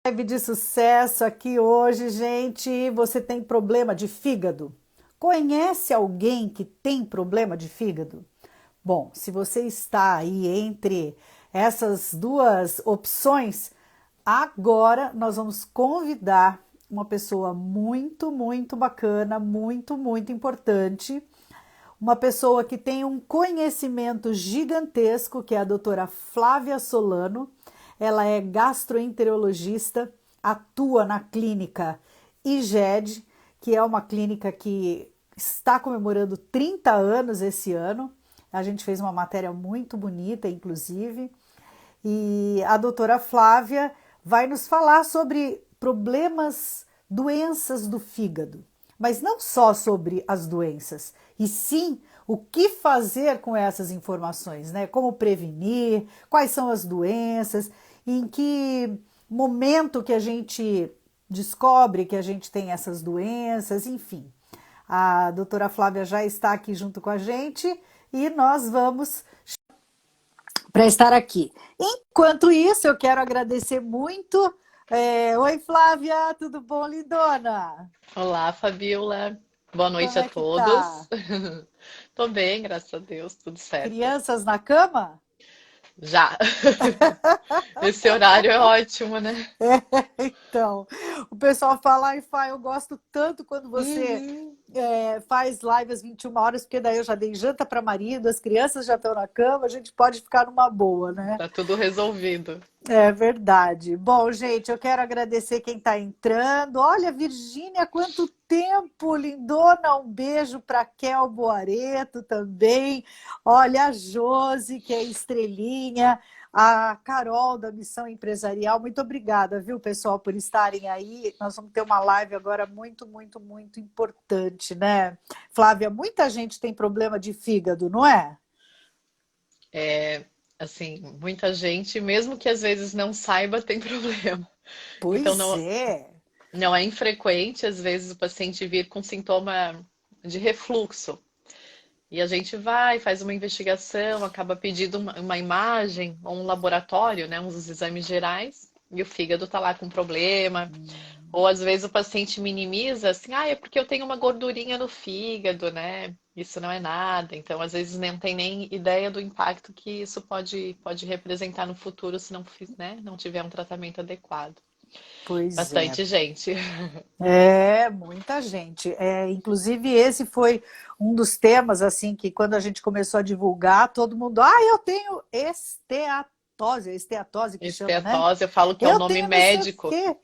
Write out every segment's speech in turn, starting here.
Live de sucesso aqui hoje, gente. Você tem problema de fígado? Conhece alguém que tem problema de fígado? Bom, se você está aí entre essas duas opções, agora nós vamos convidar uma pessoa muito, muito bacana, muito, muito importante, uma pessoa que tem um conhecimento gigantesco, que é a doutora Flávia Solano. Ela é gastroenterologista, atua na clínica IGED, que é uma clínica que está comemorando 30 anos esse ano. A gente fez uma matéria muito bonita, inclusive. E a doutora Flávia vai nos falar sobre problemas, doenças do fígado. Mas não só sobre as doenças, e sim o que fazer com essas informações, né? Como prevenir, quais são as doenças, em que momento que a gente descobre que a gente tem essas doenças, enfim. A doutora Flávia já está aqui junto com a gente e nós vamos para estar aqui. Enquanto isso, eu quero agradecer muito. Oi, Flávia, tudo bom, lindona? Olá, Fabiola. Boa Como noite a é que tá? todos. Tô bem, graças a Deus, tudo certo. Crianças na cama? Já. Esse horário é ótimo, né? Então, o pessoal fala, ai, Fá, eu gosto tanto quando você Uhum. faz live às 21 horas, porque daí eu já dei janta para marido, as crianças já estão na cama, a gente pode ficar numa boa, né? Tá tudo resolvido. É verdade. Bom, gente, eu quero agradecer quem está entrando. Olha, Virgínia, quanto tempo, lindona. Um beijo para Kel Boareto também. Olha, a Josi, que é estrelinha. A Carol, da Missão Empresarial. Muito obrigada, viu, pessoal, por estarem aí. Nós vamos ter uma live agora muito, muito, muito importante, né? Flávia, muita gente tem problema de fígado, não é? É, assim, muita gente, mesmo que às vezes não saiba, tem problema. Então Pois não, é. não é infrequente, às vezes, o paciente vir com sintoma de refluxo. E a gente vai, faz uma investigação, acaba pedindo uma imagem ou um laboratório, né, uns exames gerais, e o fígado tá lá com problema. Ou às vezes o paciente minimiza assim, é porque eu tenho uma gordurinha no fígado, né? Isso não é nada. Então, às vezes não tem nem ideia do impacto que isso pode representar no futuro se não, né, não tiver um tratamento adequado. Pois é. Bastante gente. É, muita gente. Inclusive, esse foi um dos temas, assim, que quando a gente começou a divulgar, todo mundo, eu tenho esteatose que chama, né? Esteatose, eu falo que é o Eu nome tenho não sei o médico, quê.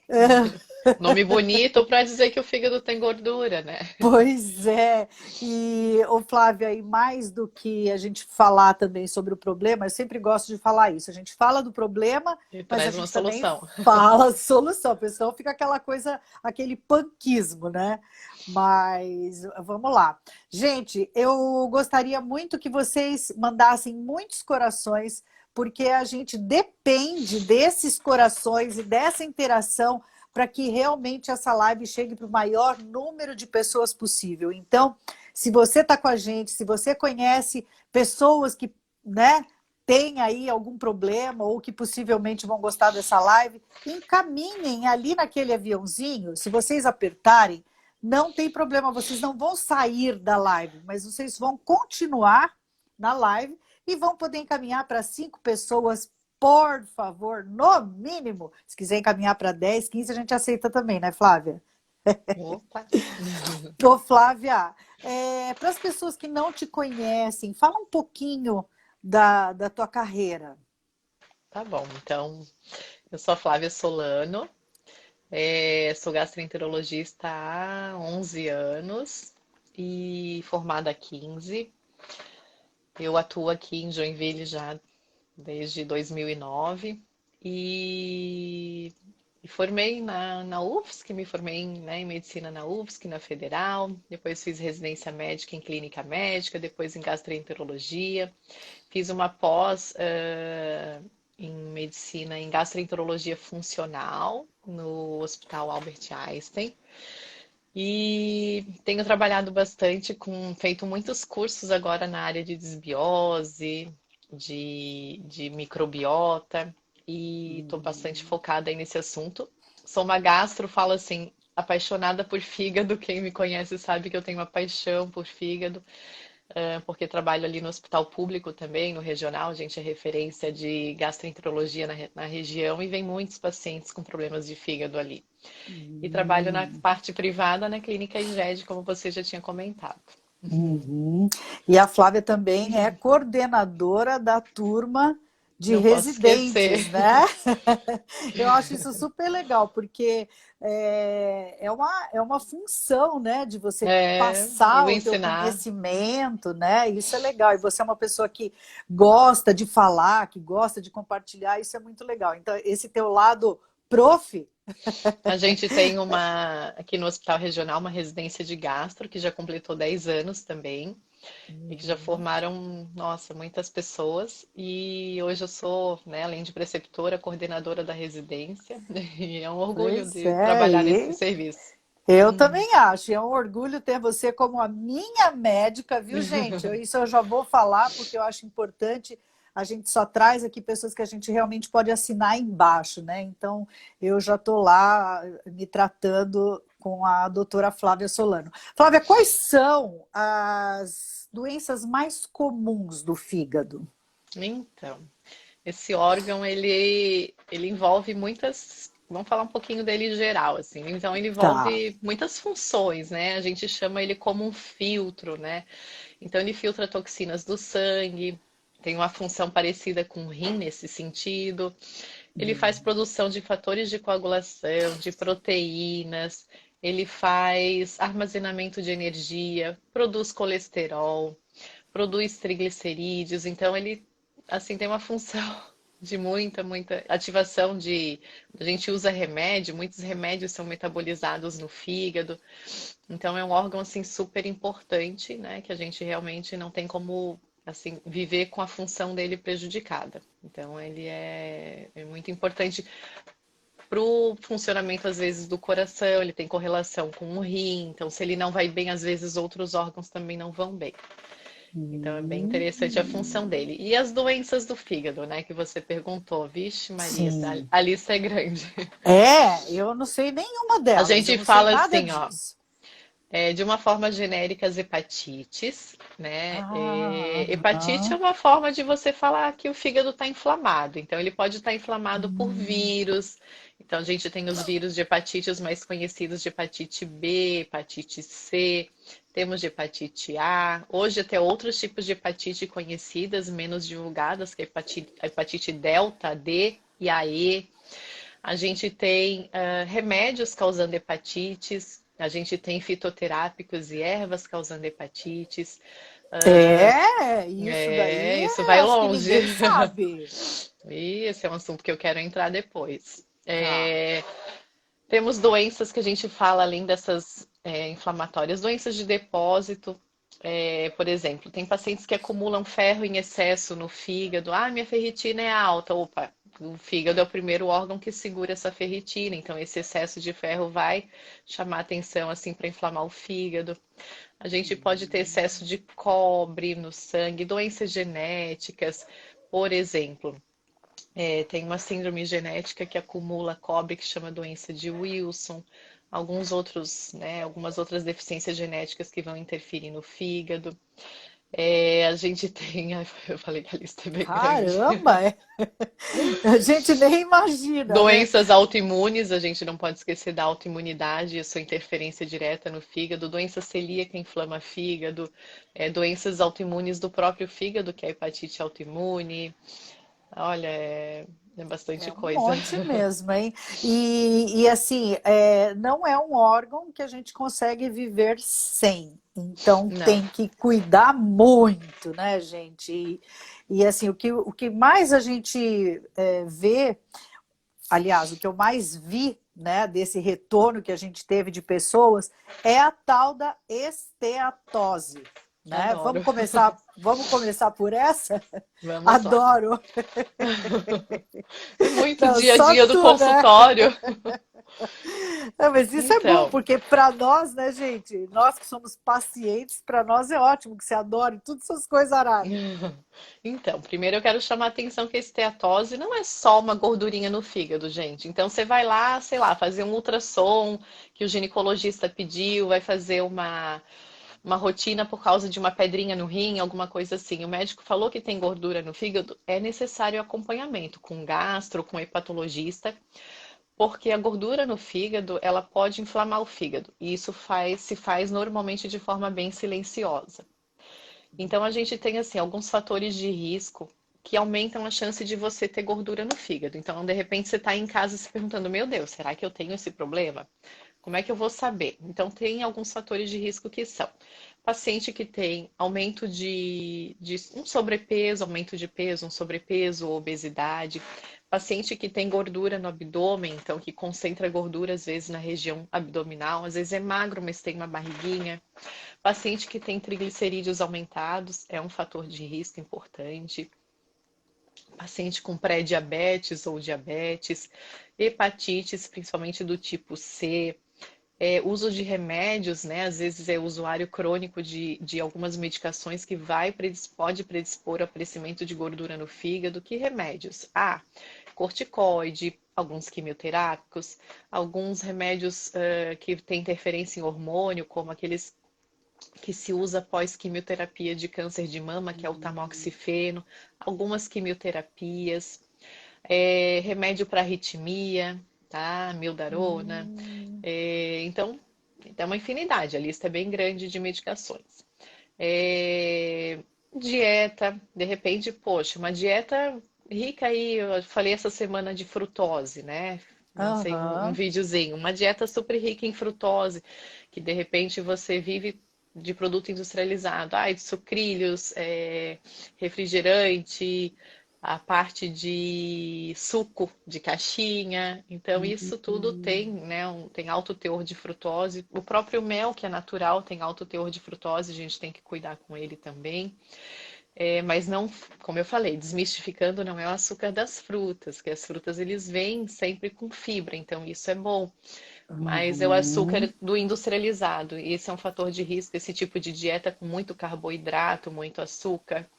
nome bonito para dizer que o fígado tem gordura, né? Pois é, e ô Flávia, e mais do que a gente falar também sobre o problema, eu sempre gosto de falar isso. A gente fala do problema, E mas a traz uma gente também solução. fala a solução. O pessoal fica aquela coisa, aquele panquismo, né? Mas vamos lá. Gente, eu gostaria muito que vocês mandassem muitos corações, porque a gente depende desses corações e dessa interação para que realmente essa live chegue para o maior número de pessoas possível. Então, se você está com a gente, se você conhece pessoas que, né, têm aí algum problema ou que possivelmente vão gostar dessa live, encaminhem ali naquele aviãozinho. Se vocês apertarem, não tem problema, vocês não vão sair da live, mas vocês vão continuar na live e vão poder encaminhar para 5 pessoas, por favor, no mínimo. Se quiser encaminhar para 10, 15, a gente aceita também, né, Flávia? Opa! Ô, Flávia, para as pessoas que não te conhecem, fala um pouquinho da tua carreira. Tá bom, então eu sou a Flávia Solano, sou gastroenterologista há 11 anos e formada há 15. Eu atuo aqui em Joinville já desde 2009 e, e formei na UFSC, me formei né, em medicina na UFSC, na Federal, depois fiz residência médica em clínica médica, depois em gastroenterologia, fiz uma pós em medicina em gastroenterologia funcional no Hospital Albert Einstein. E tenho trabalhado bastante feito muitos cursos agora na área de desbiose, de microbiota, e estou bastante focada aí nesse assunto. sou uma gastro, falo assim, apaixonada por fígado. Quem me conhece sabe que eu tenho uma paixão por fígado, porque trabalho ali no hospital público também, no regional. A gente é referência de gastroenterologia na região e vem muitos pacientes com problemas de fígado ali. E trabalho na Hum, parte privada, na clínica IGED, como você já tinha comentado. uhum. E a Flávia também é coordenadora da turma de Não posso esquecer. residentes, né? Eu acho isso super legal, porque é uma função, né, de você Eu passar vou o teu ensinar. conhecimento, né? Isso é legal. E você é uma pessoa que gosta de falar, que gosta de compartilhar, isso é muito legal. Então, esse teu lado prof, A gente tem aqui no Hospital Regional, uma residência de gastro, que já completou 10 anos também, e que já uhum, formaram, nossa, muitas pessoas. E hoje eu sou, né, além de preceptora, coordenadora da residência, e é um orgulho pois de é, trabalhar nesse e serviço. eu também acho. É um orgulho ter você como a minha médica, viu, gente? Isso eu já vou falar, porque eu acho importante. A gente só traz aqui pessoas que a gente realmente pode assinar embaixo, né? Então, eu já estou lá me tratando com a doutora Flávia Solano. Flávia, quais são as doenças mais comuns do fígado? Então, esse órgão, ele envolve muitas. Vamos falar um pouquinho dele em geral, assim. Então, ele Tá. envolve muitas funções, né? A gente chama ele como um filtro, né? Então, ele filtra toxinas do sangue, tem uma função parecida com o rim nesse sentido. Ele faz produção de fatores de coagulação, de proteínas, ele faz armazenamento de energia, produz colesterol, produz triglicerídeos. Então, ele, assim, tem uma função de muita ativação de. A gente usa remédio, muitos remédios são metabolizados no fígado. Então é um órgão assim super importante, né, que a gente realmente não tem como assim viver com a função dele prejudicada. Então ele é muito importante para o funcionamento às vezes do coração, ele tem correlação com o rim, então se ele não vai bem, às vezes outros órgãos também não vão bem. Então é bem interessante a função Hum, dele. E as doenças do fígado, né, que você perguntou. Vixe, Maria, sim. a lista é grande. Eu não sei nenhuma A delas, eu gente não sei fala nada assim, ó, disso. de uma forma genérica, as hepatites, né? Ah, Hepatite é aham. uma forma de você falar que o fígado está inflamado. Então, ele pode estar inflamado por Hum, vírus. Então, a gente tem os vírus de hepatite, os mais conhecidos de hepatite B, hepatite C, temos de hepatite A. Hoje, até outros tipos de hepatite conhecidas, menos divulgadas, que é a hepatite delta, D e a E. A gente tem remédios causando hepatites, a gente tem fitoterápicos e ervas causando hepatites. isso daí Isso vai acho que longe. ninguém sabe. E esse é um assunto que eu quero entrar depois. Tá. Temos doenças que a gente fala além dessas inflamatórias, doenças de depósito. Por exemplo, tem pacientes que acumulam ferro em excesso no fígado. Ah, minha ferritina é alta. Opa, o fígado é o primeiro órgão que segura essa ferritina, então esse excesso de ferro vai chamar atenção assim para inflamar o fígado. A gente pode ter excesso de cobre no sangue, doenças genéticas, por exemplo. Tem uma síndrome genética que acumula cobre, que chama doença de Wilson. Alguns outros, né, algumas outras deficiências genéticas que vão interferir no fígado. A gente tem, eu falei que a lista é bem grande. Caramba, a gente nem imagina, né? Doenças autoimunes, a gente não pode esquecer da autoimunidade e a sua interferência direta no fígado. Doença celíaca inflama fígado. Doenças autoimunes do próprio fígado, que é a hepatite autoimune. Olha, é bastante É um coisa. monte mesmo, hein? Assim, não é um órgão que a gente consegue viver sem. Então Não, tem que cuidar muito, né, gente? Assim, o que mais a gente vê, aliás, o que eu mais vi, né, desse retorno que a gente teve de pessoas é a tal da esteatose, né? adoro. Vamos começar por essa? Vamos lá. Adoro. É muito Não, dia a só dia do tu, né? consultório. Não, mas isso é bom, Então, porque para nós, né, gente? Nós que somos pacientes, para nós é ótimo que você adore todas essas coisas aradas. então, primeiro eu quero chamar a atenção que a esteatose não é só uma gordurinha no fígado, gente. Então você vai lá, sei lá, fazer um ultrassom que o ginecologista pediu, vai fazer uma rotina por causa de uma pedrinha no rim, alguma coisa assim. O médico falou que tem gordura no fígado, é necessário acompanhamento com gastro, com hepatologista, porque a gordura no fígado, ela pode inflamar o fígado, e isso se faz normalmente de forma bem silenciosa. Então a gente tem assim alguns fatores de risco que aumentam a chance de você ter gordura no fígado. Então, de repente, você está em casa se perguntando: meu Deus, será que eu tenho esse problema? Como é que eu vou saber? Então, tem alguns fatores de risco que são paciente que tem aumento de um sobrepeso, aumento de peso, um sobrepeso, obesidade. Paciente que tem gordura no abdômen, então que concentra gordura às vezes na região abdominal, às vezes é magro, mas tem uma barriguinha. Paciente que tem triglicerídeos aumentados é um fator de risco importante. Paciente com pré-diabetes ou diabetes, hepatites, principalmente do tipo C, uso de remédios, né? Às vezes é usuário crônico de algumas medicações que pode predispor ao crescimento de gordura no fígado. Que remédios? Corticoide, alguns quimioterápicos, alguns remédios que têm interferência em hormônio, como aqueles que se usa após quimioterapia de câncer de mama, que é o tamoxifeno, algumas quimioterapias, remédio para arritmia, tá? Mildarona. Hum, Então, tem uma infinidade, a lista é bem grande de medicações. É, dieta, de repente, poxa, uma dieta rica aí, eu falei essa semana de frutose, né? Lancei um aham. videozinho, uma dieta super rica em frutose, que de repente você vive de produto industrializado, de sucrilhos, refrigerante, a parte de suco de caixinha. Então, isso tudo tem, Hum. né, tem alto teor de frutose. O próprio mel, que é natural, tem alto teor de frutose, a gente tem que cuidar com ele também. Mas não, como eu falei, desmistificando, não é o açúcar das frutas, que as frutas eles vêm sempre com fibra, então isso é bom. Mas é o Uhum. açúcar do industrializado. E esse é um fator de risco, esse tipo de dieta com muito carboidrato, muito açúcar.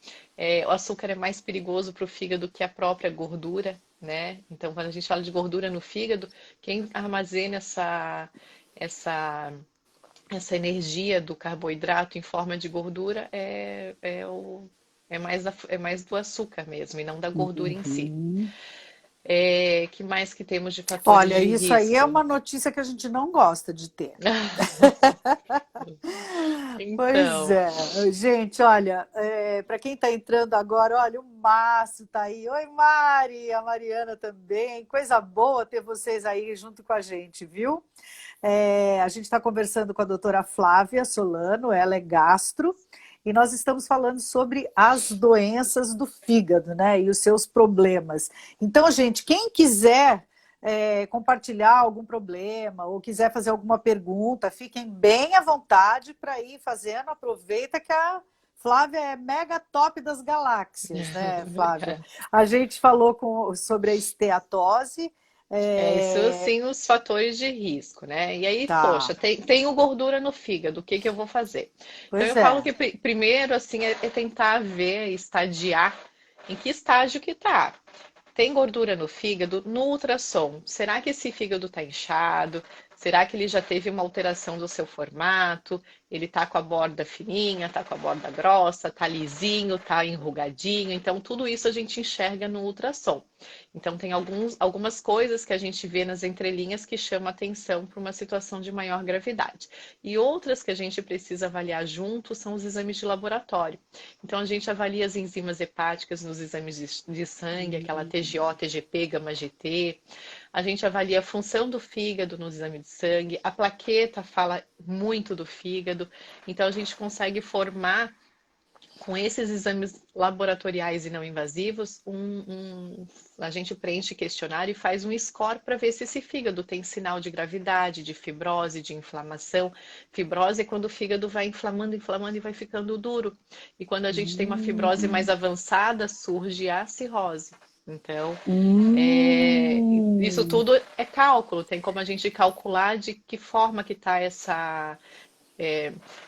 O açúcar é mais perigoso para o fígado que a própria gordura, né? Então, quando a gente fala de gordura no fígado, quem armazena essa, essa energia do carboidrato em forma de gordura é mais do açúcar mesmo, e não da gordura em si. Uhum. Que mais que temos de fatores Olha, de isso aí é risco? uma notícia que a gente não gosta de ter. Pois Então, é, gente, olha, para quem está entrando agora, olha, o Márcio está aí. Oi, Mari, a Mariana também. Coisa boa ter vocês aí junto com a gente, viu? A gente está conversando com a doutora Flávia Solano, ela é gastro, e nós estamos falando sobre as doenças do fígado, né, e os seus problemas. Então, gente, quem quiser compartilhar algum problema ou quiser fazer alguma pergunta, fiquem bem à vontade para ir fazendo. Aproveita que a Flávia é mega top das galáxias, né, Flávia? obrigada. A gente falou sobre a esteatose. Isso É, sim, os fatores de risco, né? E aí, poxa, tá, tenho gordura no fígado, o que que eu vou fazer? Então, pois eu falo é. que primeiro, assim, é tentar ver, estadiar em que estágio que tá. Tem gordura no fígado? No ultrassom, será que esse fígado está inchado? Será que ele já teve uma alteração do seu formato? Ele está com a borda fininha, está com a borda grossa, está lisinho, está enrugadinho? Então, tudo isso a gente enxerga no ultrassom. Então, tem algumas coisas que a gente vê nas entrelinhas que chamam atenção para uma situação de maior gravidade. E outras que a gente precisa avaliar junto são os exames de laboratório. Então, a gente avalia as enzimas hepáticas nos exames de sangue, aquela TGO, TGP, gama-GT. A gente avalia a função do fígado no exame de sangue. A plaqueta fala muito do fígado. Então, a gente consegue formar com esses exames laboratoriais e não invasivos, a gente preenche questionário e faz um score para ver se esse fígado tem sinal de gravidade, de fibrose, de inflamação. Fibrose é quando o fígado vai inflamando, inflamando e vai ficando duro. E quando a gente tem uma fibrose mais Hum, avançada, surge a cirrose. Então, isso Hum, tudo é cálculo, tem como a gente calcular de que forma que está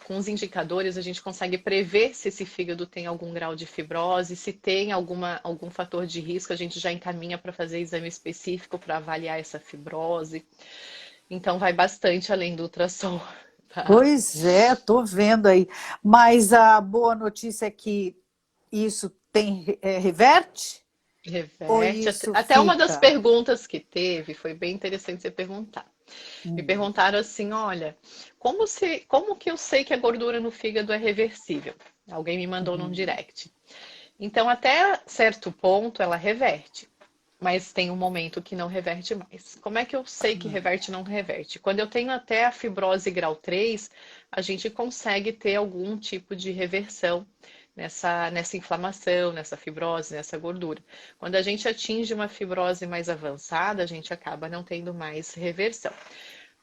com os indicadores a gente consegue prever se esse fígado tem algum grau de fibrose, se tem algum fator de risco, a gente já encaminha para fazer exame específico para avaliar essa fibrose. Então vai bastante além do ultrassom, tá? pois é, tô vendo aí. Mas a boa notícia é que isso reverte ou Reverte. isso Até uma das fica? perguntas que teve foi bem interessante você perguntar. Me Hum, perguntaram assim, olha, como que eu sei que a gordura no fígado é reversível? Alguém me mandou num hum, direct. Então, até certo ponto, ela reverte, mas tem um momento que não reverte mais. Como é que eu sei que reverte e não reverte? Quando eu tenho até a fibrose grau 3, a gente consegue ter algum tipo de reversão nessa inflamação, nessa fibrose, nessa gordura. Quando a gente atinge uma fibrose mais avançada, a gente acaba não tendo mais reversão.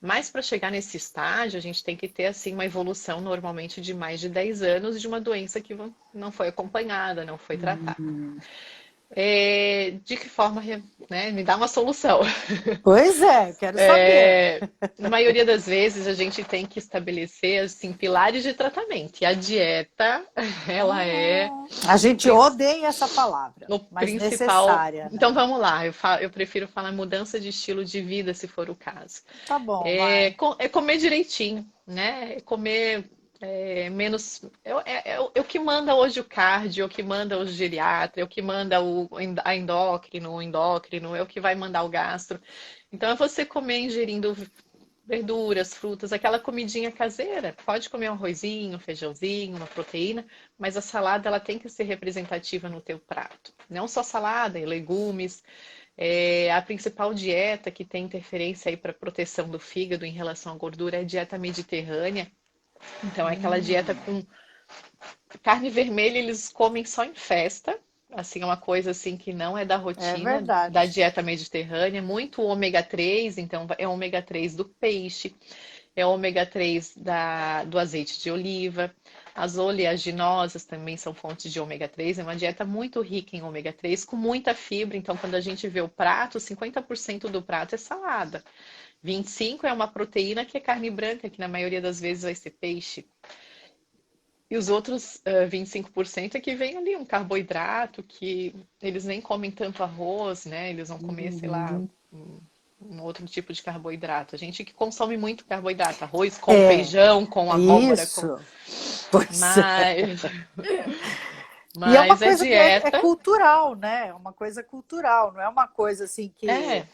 Mas para chegar nesse estágio, a gente tem que ter assim uma evolução normalmente de mais de 10 anos de uma doença que não foi acompanhada, não foi tratada. hum. De que forma, né, me dá uma solução? Pois é, quero saber. Na maioria das vezes a gente tem que estabelecer assim pilares de tratamento. E a dieta, ela é A o, gente odeia essa palavra, o mas principal. necessária, Então né? vamos lá, eu prefiro falar mudança de estilo de vida, se for o caso. Tá bom, vai. É comer direitinho, né? É comer menos. É o que manda hoje o cardio, é o que manda o geriatra, é o que manda a endócrino, o endócrino, é o que vai mandar o gastro. Então é você comer ingerindo verduras, frutas, aquela comidinha caseira. Pode comer um arrozinho, um feijãozinho, uma proteína, mas a salada ela tem que ser representativa no teu prato. Não só salada, e legumes. A principal dieta que tem interferência aí para proteção do fígado em relação à gordura é a dieta mediterrânea. Então, é aquela dieta Hum, com carne vermelha, eles comem só em festa. Assim, é uma coisa assim que não é da é rotina da verdade. dieta mediterrânea. Muito ômega 3, então é ômega 3 do peixe, é ômega 3 do azeite de oliva. As oleaginosas também são fontes de ômega 3. É uma dieta muito rica em ômega 3, com muita fibra. Então, quando a gente vê o prato, 50% do prato é salada. 25% é uma proteína que é carne branca, que na maioria das vezes vai ser peixe. E os outros 25% é que vem ali um carboidrato, que eles nem comem tanto arroz, né? Eles vão comer, sei lá, Uhum. um outro tipo de carboidrato. A gente que consome muito carboidrato, arroz com É, feijão, com abóbora, com... isso. Pois é. Mas, E é uma mas a coisa que é dieta cultural, né? É uma coisa cultural, não é uma coisa assim que,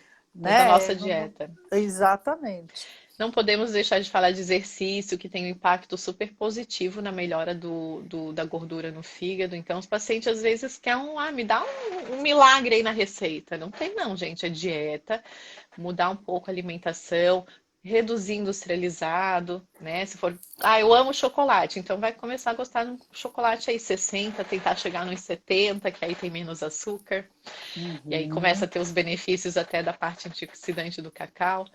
é da né? nossa dieta. Exatamente. Não podemos deixar de falar de exercício, que tem um impacto super positivo na melhora da gordura no fígado. Então, os pacientes às vezes querem me dá um milagre aí na receita. Não tem, não, gente. É dieta, mudar um pouco a alimentação, reduzir industrializado, né? Se for, eu amo chocolate, então vai começar a gostar de um chocolate aí 60, tentar chegar nos 70, que aí tem menos açúcar. E aí começa a Uhum. ter os benefícios até da parte antioxidante do cacau.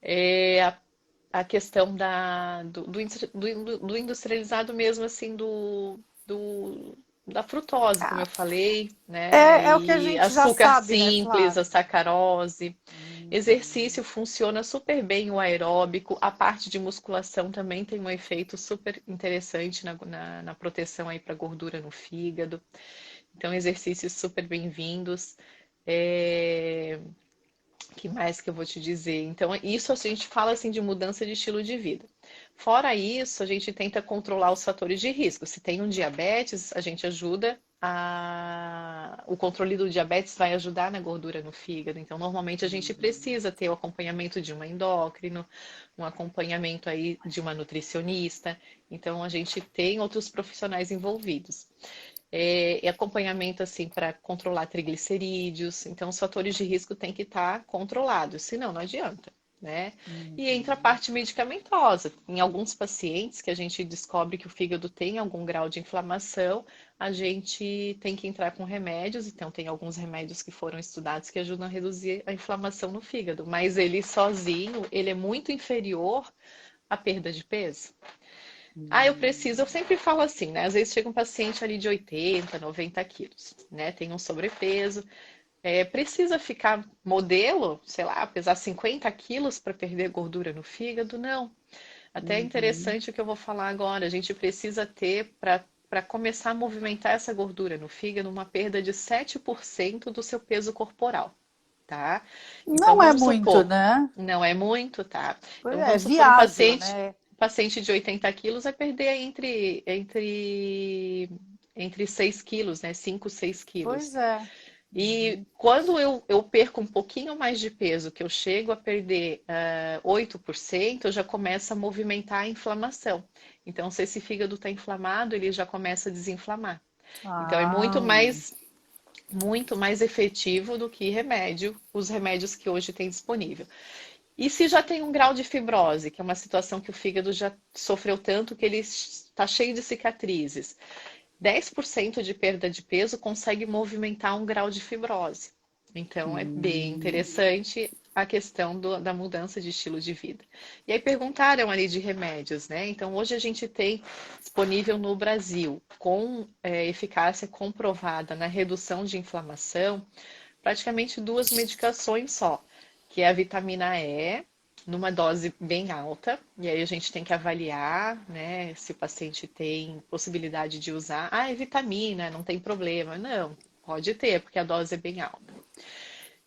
É, a questão do industrializado mesmo, assim, da frutose, como eu falei, né? É o que a E gente já açúcar sabe, né, simples, a Flávia? sacarose. Uhum. Exercício funciona super bem o aeróbico. A parte de musculação também tem um efeito super interessante na proteção aí para gordura no fígado. Então, exercícios super bem-vindos. É, que mais que eu vou te dizer? Então, isso a gente fala assim de mudança de estilo de vida. Fora isso, a gente tenta controlar os fatores de risco. Se tem um diabetes, a gente ajuda o controle do diabetes vai ajudar na gordura no fígado. Então, normalmente a gente precisa ter o acompanhamento de uma endócrino, um acompanhamento aí de uma nutricionista. Então, a gente tem outros profissionais envolvidos e acompanhamento assim para controlar triglicerídeos. Então, os fatores de risco têm que estar controlados, senão não adianta. Né? E entra a Uhum. parte medicamentosa. Em alguns pacientes que a gente descobre que o fígado tem algum grau de inflamação, a gente tem que entrar com remédios. Então, tem alguns remédios que foram estudados que ajudam a reduzir a inflamação no fígado, mas ele sozinho, ele é muito inferior à perda de peso. Eu sempre falo assim, né? Às vezes chega um paciente ali de 80, 90 quilos, né? Tem um sobrepeso. precisa ficar modelo, sei lá, pesar 50 quilos para perder gordura no fígado? Não. Até é Uhum. interessante o que eu vou falar agora. A gente precisa ter para começar a movimentar essa gordura no fígado uma perda de 7% do seu peso corporal, tá? Então Não é vamos muito, supor, né? não é muito, tá? Pois Então é, vamos supor viável, né? um paciente de 80 quilos vai perder entre 6 quilos, né? 5, 6 quilos. Pois é. E quando eu perco um pouquinho mais de peso, que eu chego a perder 8%, eu já começo a movimentar a inflamação. Então, se esse fígado está inflamado, ele já começa a desinflamar. Então, é Ah, muito mais efetivo do que remédio, os remédios que hoje tem disponível. E se já tem um grau de fibrose, que é uma situação que o fígado já sofreu tanto que ele está cheio de cicatrizes, 10% de perda de peso consegue movimentar um grau de fibrose. Então, é bem hum, interessante a questão da mudança de estilo de vida. E aí perguntaram ali de remédios, né? Então, hoje a gente tem disponível no Brasil, com eficácia comprovada na redução de inflamação, praticamente duas medicações só, que é a vitamina E, numa dose bem alta, e aí a gente tem que avaliar, né, se o paciente tem possibilidade de usar. Ah, é vitamina, não tem problema. Não, pode ter, porque a dose é bem alta.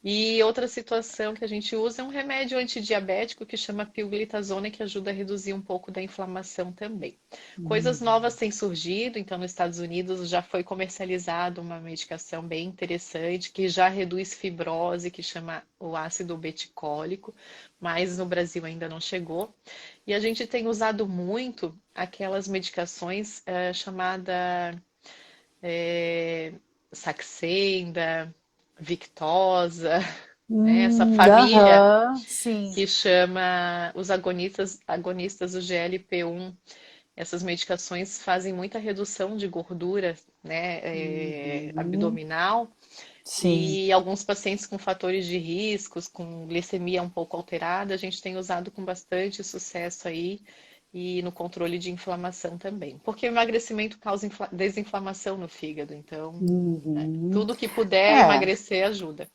E outra situação que a gente usa é um remédio antidiabético que chama pioglitazona, que ajuda a reduzir um pouco da inflamação também. Coisas novas hum. têm surgido, então nos Estados Unidos já foi comercializada uma medicação bem interessante que já reduz fibrose, que chama o ácido beticólico, mas no Brasil ainda não chegou. E a gente tem usado muito aquelas medicações chamada Saxenda, Victosa, né? Essa família Aham, sim. que chama os agonistas do GLP-1. Essas medicações fazem muita redução de gordura, né, Uhum, abdominal, sim. e alguns pacientes com fatores de riscos, com glicemia um pouco alterada, a gente tem usado com bastante sucesso aí e no controle de inflamação também. Porque o emagrecimento causa desinflamação no fígado, então Uhum. tudo que puder É, emagrecer ajuda.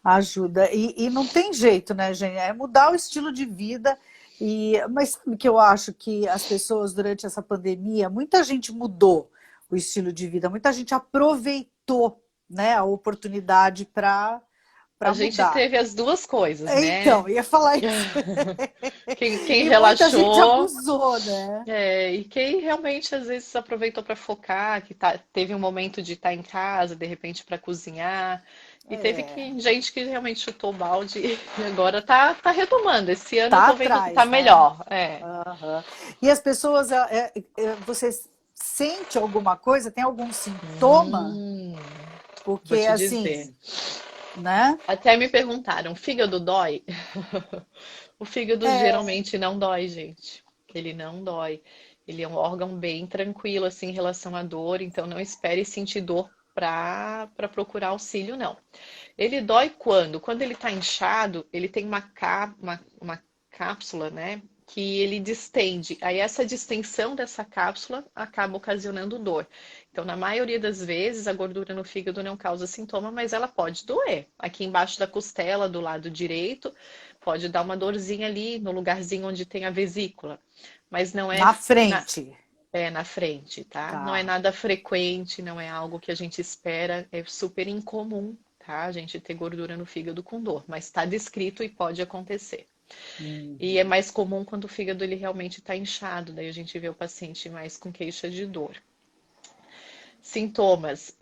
ajuda. E não tem jeito, né, gente? É mudar o estilo de vida. Mas sabe que eu acho que as pessoas, durante essa pandemia, muita gente mudou o estilo de vida, muita gente aproveitou, né, a oportunidade A para gente mudar. teve as duas coisas, né? Então, ia falar isso. Quem E muita gente relaxou, abusou, né? e quem realmente às vezes aproveitou para focar, teve um momento de estar em casa, de repente para cozinhar, e teve É, gente que realmente chutou o balde e agora tá retomando. Esse ano eu tá tô vendo que tá atrás, né? melhor. É. Aham. E as pessoas, você sente alguma coisa? Tem algum sintoma? Hum, vou Porque te assim, dizer. né? Até me perguntaram, fígado dói? O fígado É, geralmente não dói, gente. Ele não dói. Ele é um órgão bem tranquilo assim em relação à dor, então não espere sentir dor para procurar auxílio, não. Ele dói quando? Quando ele está inchado, ele tem uma cápsula, né? Que ele distende. Aí essa distensão dessa cápsula acaba ocasionando dor. Então, na maioria das vezes, a gordura no fígado não causa sintoma, mas ela pode doer. Aqui embaixo da costela, do lado direito, pode dar uma dorzinha ali no lugarzinho onde tem a vesícula. Mas não é na na, frente. na frente, tá? Não é Tá. nada frequente, não é algo que a gente espera, é super incomum, tá? A gente ter gordura no fígado com dor, mas está descrito e pode acontecer. E é Uhum. mais comum quando o fígado ele realmente está inchado, daí a gente vê o paciente mais com queixa de dor. Sintomas.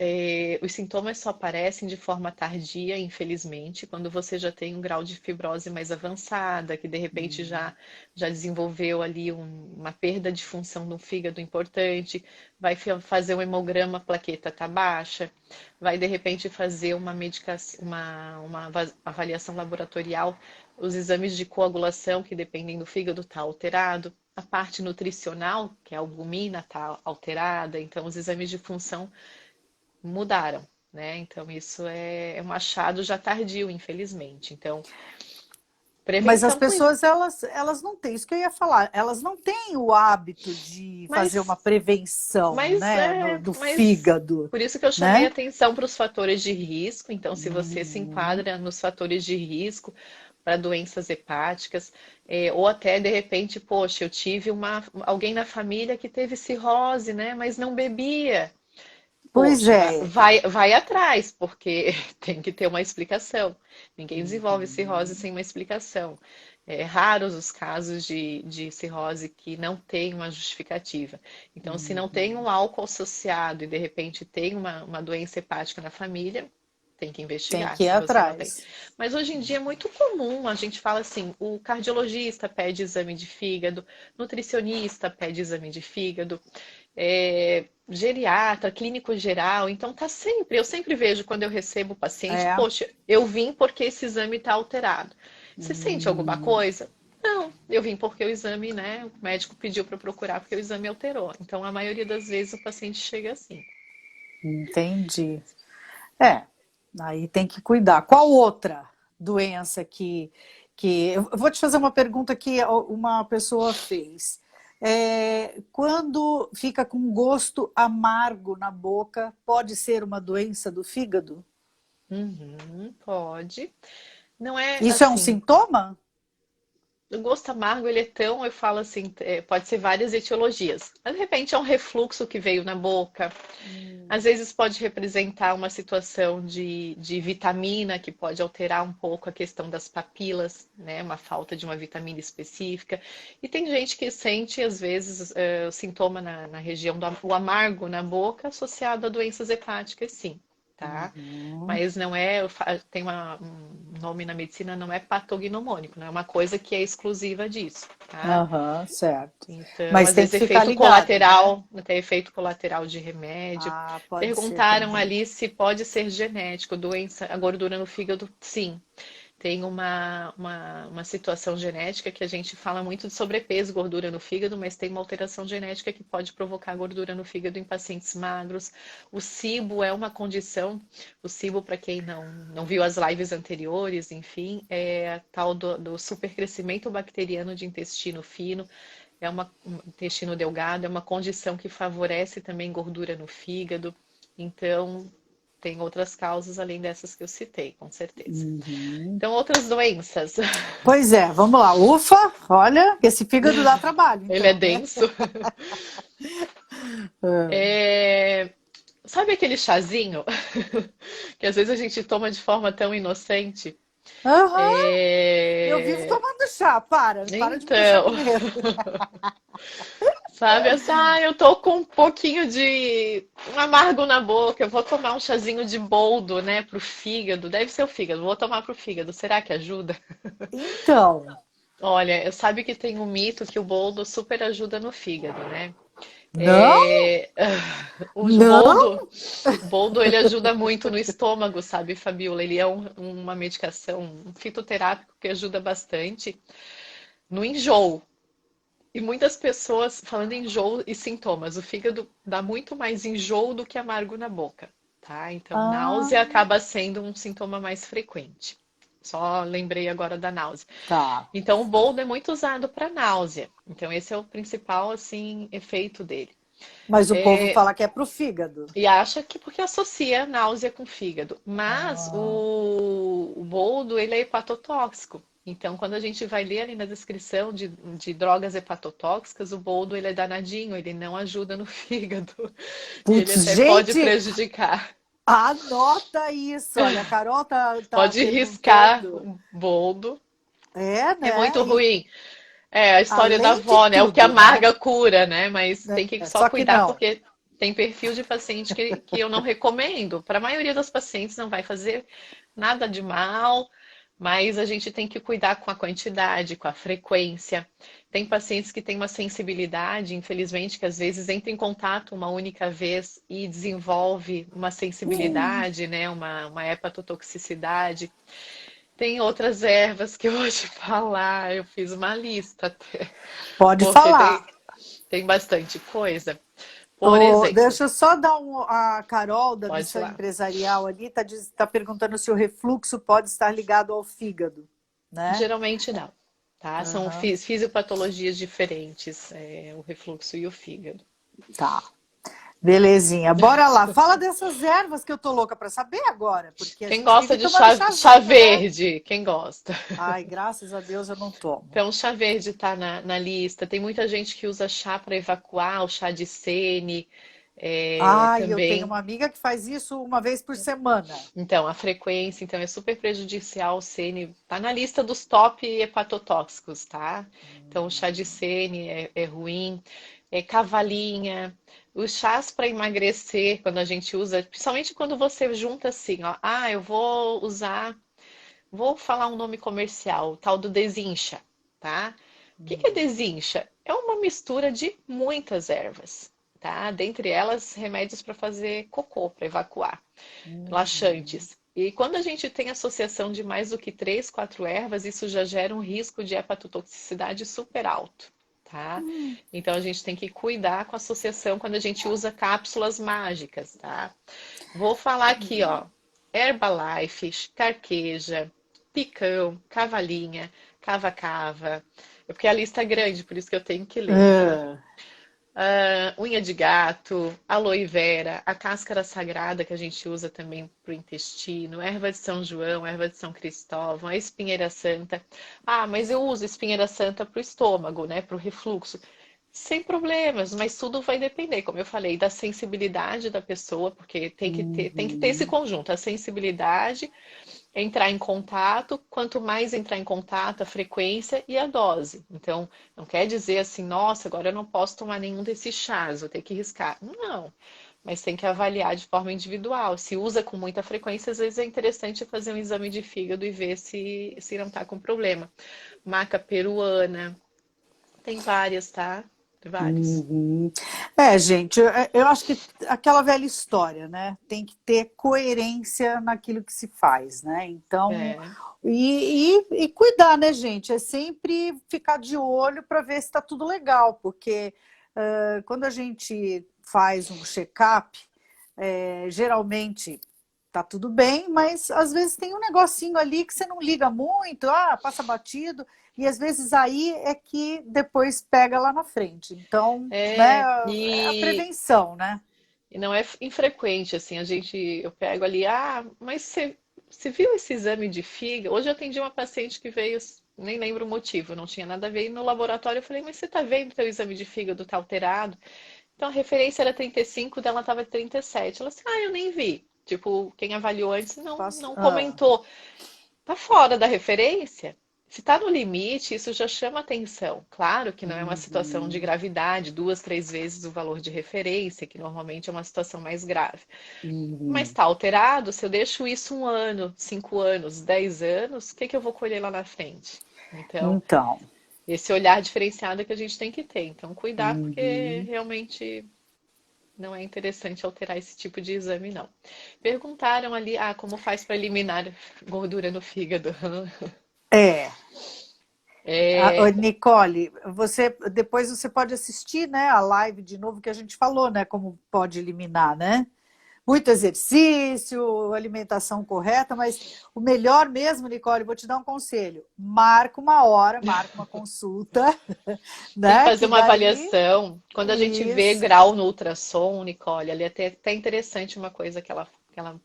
Os sintomas só aparecem de forma tardia, infelizmente, quando você já tem um grau de fibrose mais avançada, que de repente já desenvolveu ali uma perda de função do fígado importante, vai fazer um hemograma, a plaqueta está baixa, vai de repente fazer uma medicação, uma avaliação laboratorial, os exames de coagulação, que dependem do fígado, está alterado. A parte nutricional, que é a albumina, está alterada, então os exames de função mudaram, né? Então isso é um achado já tardio, infelizmente. Então Mas as Prevenção com isso. pessoas, elas não têm, isso que eu ia falar, elas não têm o hábito de fazer uma Mas, prevenção, né, do mas fígado, por isso que eu chamei né? atenção para os fatores de risco. Então, se você se Uhum. enquadra nos fatores de risco para doenças hepáticas, ou até de repente, poxa, eu tive alguém na família que teve cirrose, né, mas não bebia. Pois Poxa, é. vai atrás, porque tem que ter uma explicação. Ninguém desenvolve cirrose Uhum. sem uma explicação. É raros os casos de cirrose que não tem uma justificativa. Então, se não tem Uhum. um álcool associado e de repente tem uma doença hepática na família, tem que Tem investigar que ir se você não tem. atrás. Mas hoje em dia é muito comum, a gente fala assim, o cardiologista pede exame de fígado, nutricionista pede exame de fígado, geriatra, clínico geral, então tá sempre, eu sempre vejo quando eu recebo o paciente, É. poxa, eu vim porque esse exame está alterado. Você sente alguma Uhum. coisa? Não, eu vim porque o exame, né? O médico pediu para procurar porque o exame alterou. Então, a maioria das vezes o paciente chega assim. Entendi. É, aí tem que cuidar. Qual outra doença que... Eu vou te fazer uma pergunta que uma pessoa fez. Quando fica com gosto amargo na boca, pode ser uma doença do fígado? Uhum, pode. Não é Isso é um assim, sintoma? o gosto amargo, ele é tão, eu falo assim, pode ser várias etiologias. Mas, de repente é um refluxo que veio na boca. Às vezes pode representar uma situação de vitamina que pode alterar um pouco a questão das papilas, né? Uma falta de uma vitamina específica. E tem gente que sente, às vezes, o sintoma na região do o amargo na boca associado a doenças hepáticas, sim. Tá? Uhum. Mas não é, tem um nome na medicina, não é patognomônico, não é uma coisa que é exclusiva disso, tá? Aham, certo. Então, Mas às tem vezes que ficar efeito ligado, né? colateral, até efeito colateral de remédio. Ah, pode ser Perguntaram também. ali se pode ser genético, doença, a gordura no fígado, sim. Tem uma situação genética que a gente fala muito de sobrepeso, gordura no fígado, mas tem uma alteração genética que pode provocar gordura no fígado em pacientes magros. O SIBO é uma condição, o SIBO, para quem não viu as lives anteriores, enfim, é a tal do supercrescimento bacteriano de intestino fino. Um intestino delgado, é uma condição que favorece também gordura no fígado. Então, tem outras causas além dessas que eu citei, com certeza. Uhum. Então, outras doenças. Pois é, vamos lá. Ufa, olha, esse fígado dá trabalho, Ele é então, né? denso. É, sabe aquele chazinho que às vezes a gente toma de forma tão inocente? Aham, eu vivo É, tomando chá. Para de me deixar Então, com medo. sabe, eu tô com um pouquinho de um amargo na boca, eu vou tomar um chazinho de boldo, né, pro fígado. Deve ser o fígado, vou tomar pro fígado. Será que ajuda? Então, Olha, sabe que tem um mito que o boldo super ajuda no fígado, né? não, É, o boldo, não. o boldo ele ajuda muito no estômago, sabe, Fabiola? Ele é uma medicação, um fitoterápico que ajuda bastante no enjoo. E muitas pessoas, falando em enjoo e sintomas, o fígado dá muito mais enjoo do que amargo na boca, tá? Então, Ah, náusea acaba sendo um sintoma mais frequente. Só lembrei agora da náusea. tá. Então, o boldo é muito usado para náusea. Então, esse é o principal, assim, efeito dele. Mas o povo fala que é pro fígado. E acha que porque associa náusea com fígado. Mas Ah, o boldo, ele é hepatotóxico. Então, quando a gente vai ler ali na descrição de drogas hepatotóxicas, o boldo ele é danadinho, ele não ajuda no fígado. E ele putz, até pode gente, prejudicar. anota isso. Olha, a Carol tá Pode riscar perguntando. o boldo. É, É né? muito E ruim. É a história da além de avó, né? O que tudo, né? amarga cura, né? Mas tem que só Só que cuidar não. porque tem perfil de paciente que eu não recomendo. Para a maioria dos pacientes não vai fazer nada de mal, mas a gente tem que cuidar com a quantidade, com a frequência. Tem pacientes que têm uma sensibilidade, infelizmente, que às vezes entra em contato uma única vez e desenvolve uma sensibilidade, né? Uma hepatotoxicidade. Tem outras ervas que eu vou te falar, eu fiz uma lista até, Pode porque falar. tem bastante coisa. Por exemplo, Deixa eu só dar a Carol da pode ir Missão lá. Empresarial ali tá perguntando se o refluxo pode estar ligado ao fígado. né? Geralmente não, tá? São Aham. fisiopatologias diferentes, o refluxo e o fígado. Tá. Belezinha. Bora lá. Fala dessas ervas que eu tô louca para saber agora, porque a Quem gente gosta vive de tomando chá chazinho, né? verde? Quem gosta? Ai, graças a Deus eu não tomo. Então, o chá verde está na lista. Tem muita gente que usa chá para evacuar, o chá de sene, Ai, eu tenho também. uma amiga que faz isso uma vez por semana. Então, a frequência, então, é super prejudicial. O sene tá na lista dos top hepatotóxicos, tá? Então, o chá de sene é ruim. Cavalinha, os chás para emagrecer, quando a gente usa, principalmente quando você junta assim, ó, eu vou usar, vou falar um nome comercial, o tal do desincha, tá? O que que é desincha? É uma mistura de muitas ervas, tá? Dentre elas, remédios para fazer cocô, para evacuar, Uhum. laxantes. E quando a gente tem associação de mais do que 3, 4 ervas, isso já gera um risco de hepatotoxicidade super alto, tá? Então a gente tem que cuidar com a associação quando a gente usa cápsulas mágicas, tá? Vou falar aqui, ó, Herbalife, Carqueja, Picão, Cavalinha, Cava-Cava. É porque a lista é grande, por isso que eu tenho que ler. Ah, Unha de gato, aloe vera, a cáscara sagrada que a gente usa também para o intestino, erva de São João, erva de São Cristóvão, a espinheira santa. Mas eu uso espinheira santa para o estômago, né, para o refluxo. Sem problemas, mas tudo vai depender, como eu falei, da sensibilidade da pessoa, porque tem que ter esse uhum. conjunto, a sensibilidade, entrar em contato, quanto mais entrar em contato, a frequência e a dose. Então, não quer dizer assim, nossa, agora eu não posso tomar nenhum desses chás, vou ter que riscar. Não, mas tem que avaliar de forma individual. Se usa com muita frequência, às vezes é interessante fazer um exame de fígado e ver se não está com problema. Maca peruana, tem várias, tá? Tem várias. Uhum. Gente, eu acho que aquela velha história, né? Tem que ter coerência naquilo que se faz, né? Então, É, e cuidar, né, gente? É sempre ficar de olho para ver se está tudo legal, porque quando a gente faz um check-up, geralmente tá tudo bem, mas às vezes tem um negocinho ali que você não liga muito, passa batido, e às vezes aí é que depois pega lá na frente. Então, né, é, é a e, prevenção, né? e não é infrequente, assim, eu pego ali, mas você viu esse exame de fígado? Hoje eu atendi uma paciente que veio, nem lembro o motivo, não tinha nada a ver, e no laboratório eu falei, mas você tá vendo que o exame de fígado tá alterado? Então a referência era 35, dela estava 37. Ela assim, eu nem vi. Tipo, quem avaliou antes Passo, não comentou. Tá fora da referência? Se está no limite, isso já chama atenção. Claro que não é uma situação de uhum, gravidade, 2, 3 vezes o valor de referência, que normalmente é uma situação mais grave. Mas uhum. está alterado, se eu deixo isso 1 ano, 5 anos, 10 anos, o que que eu vou colher lá na frente? Então, Então, esse olhar diferenciado é que a gente tem que ter. Então, cuidar, porque uhum. realmente não é interessante alterar esse tipo de exame, não. Perguntaram ali, como faz para eliminar gordura no fígado? É, É, Nicole, depois você pode assistir, né, a live de novo que a gente falou, né, como pode eliminar, né? Muito exercício, alimentação correta, mas o melhor mesmo, Nicole, vou te dar um conselho. Marca uma hora, marca uma consulta, tem que né? fazer Que uma daí. avaliação. Quando a gente vê Isso. grau no ultrassom, Nicole, ali é até interessante uma coisa que ela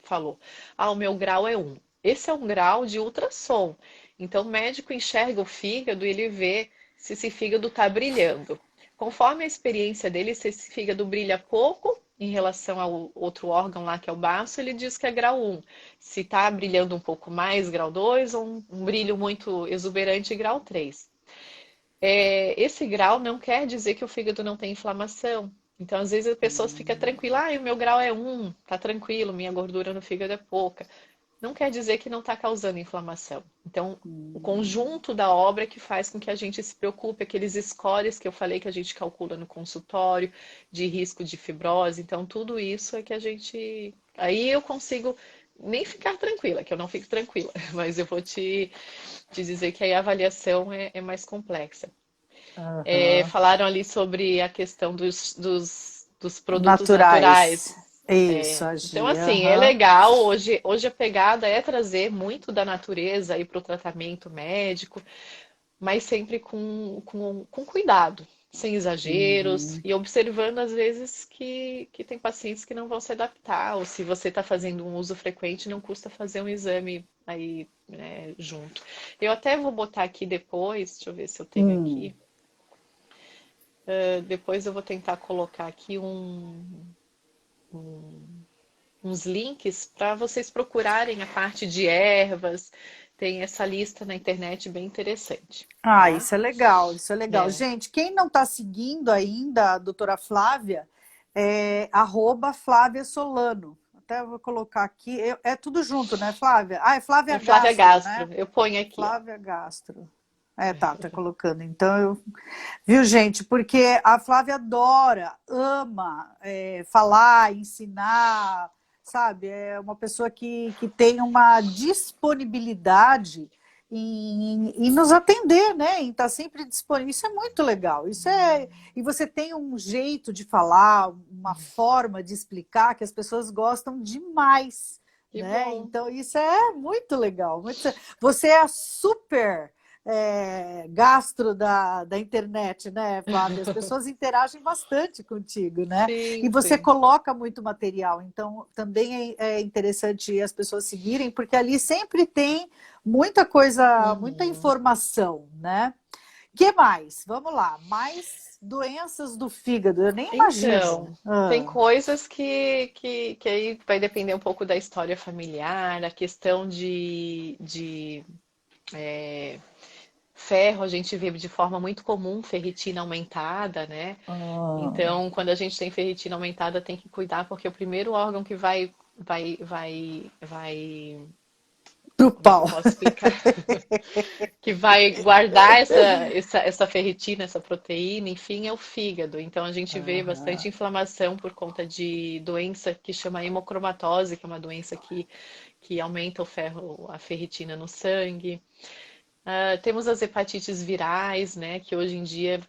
falou. O meu grau é 1. Esse é um grau de ultrassom. Então, o médico enxerga o fígado e ele vê se esse fígado está brilhando. Conforme a experiência dele, se esse fígado brilha pouco em relação ao outro órgão lá, que é o baço, ele diz que é grau 1. Se está brilhando um pouco mais, grau 2, ou um brilho muito exuberante, grau 3. Esse grau não quer dizer que o fígado não tem inflamação. Então, às vezes, a pessoa fica tranquila, o meu grau é 1, tá tranquilo, minha gordura no fígado é pouca. Não quer dizer que não está causando inflamação. Então, o conjunto da obra que faz com que a gente se preocupe, aqueles scores que eu falei que a gente calcula no consultório, de risco de fibrose. Então, tudo isso é que a gente. Aí eu consigo nem ficar tranquila, que eu não fico tranquila, mas eu vou te dizer que aí a avaliação é mais complexa. Aham. Falaram ali sobre a questão dos produtos Naturais. naturais. Isso, Então, agir. assim, é Aham. legal. Hoje a pegada é trazer muito da natureza aí para o tratamento médico, mas sempre com cuidado, sem exageros, Uhum. e observando às vezes que tem pacientes que não vão se adaptar, ou se você está fazendo um uso frequente, não custa fazer um exame aí, né, junto. Eu até vou botar aqui depois, deixa eu ver se eu tenho Hum. aqui. Depois eu vou tentar colocar aqui uns links para vocês procurarem a parte de ervas. Tem essa lista na internet bem interessante, Ah, tá? isso é legal, isso é legal. É, Gente, quem não está seguindo ainda a doutora Flávia, é arroba Flávia Solano. Até vou colocar aqui, é tudo junto, né, Flávia? Ah, é Flávia é Flávia Gastro, Gastro. né? Eu ponho aqui, ó. Flávia Gastro. É, tá colocando. Então, viu, gente? Porque a Flávia adora, ama falar, ensinar, sabe? É uma pessoa que tem uma disponibilidade em nos atender, né? Em estar sempre disponível. Isso é muito legal. E você tem um jeito de falar, uma forma de explicar que as pessoas gostam demais, Que né? bom. Então, isso é muito legal. Você é a super gastro da internet, né, Flávia? As pessoas interagem bastante contigo, né? E Sim, você sim. coloca muito material, então também é interessante as pessoas seguirem, porque ali sempre tem muita coisa, muita Uhum. informação, né? Que mais? Vamos lá, mais doenças do fígado, eu nem imagino. Então, tem coisas que aí vai depender um pouco da história familiar, a questão de ferro, a gente vê de forma muito comum ferritina aumentada, né? Ah, Então, quando a gente tem ferritina aumentada, tem que cuidar, porque o primeiro órgão que vai, pro como é que eu pau. posso explicar? Que vai guardar essa ferritina, essa proteína, enfim, é o fígado. Então, a gente vê bastante Aham. inflamação por conta de doença que chama hemocromatose, que é uma doença que aumenta o ferro, a ferritina no sangue. Temos as hepatites virais, né, que hoje em dia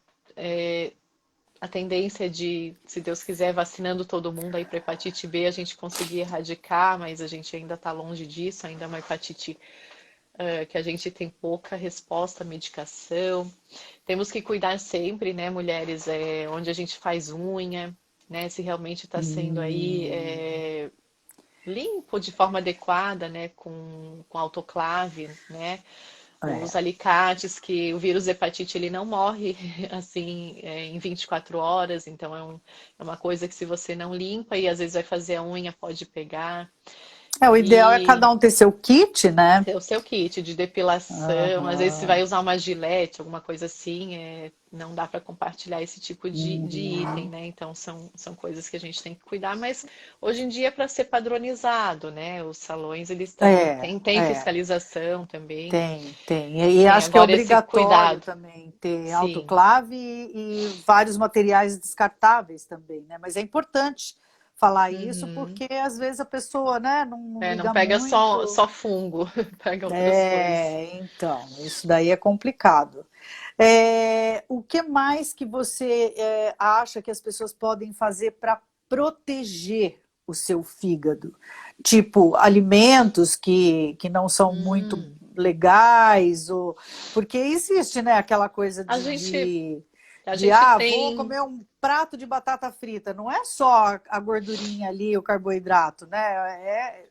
a tendência é de, se Deus quiser, vacinando todo mundo aí para hepatite B, a gente conseguir erradicar, mas a gente ainda está longe disso, ainda é uma hepatite que a gente tem pouca resposta à medicação. Temos que cuidar sempre, né, mulheres, onde a gente faz unha, né, se realmente está sendo aí Hum, limpo de forma adequada, né, com autoclave, né, os é. alicates, que o vírus hepatite ele não morre assim em 24 horas, então é uma coisa que se você não limpa e às vezes vai fazer a unha, pode pegar. O ideal é E cada um ter seu kit, né? ter o seu kit de depilação, às vezes você vai Aham. usar uma gilete, alguma coisa assim, não dá para compartilhar esse tipo de item, Uhum. né? Então são coisas que a gente tem que cuidar, mas hoje em dia é para ser padronizado, né? Os salões eles estão, É, tem é, fiscalização também, tem. E tem acho que é agora esse obrigatório cuidado. também ter Sim. autoclave e vários materiais descartáveis também, né? Mas é importante falar isso Uhum. porque às vezes a pessoa, né, não Não liga pega muito. só fungo, pega outras coisas. Então, isso daí é complicado. O que mais que você acha que as pessoas podem fazer para proteger o seu fígado? Tipo, alimentos que não são muito Hum. legais, ou porque existe, né, aquela coisa A gente, a de gente vou tem comer um prato de batata frita. Não é só a gordurinha ali, o carboidrato, né?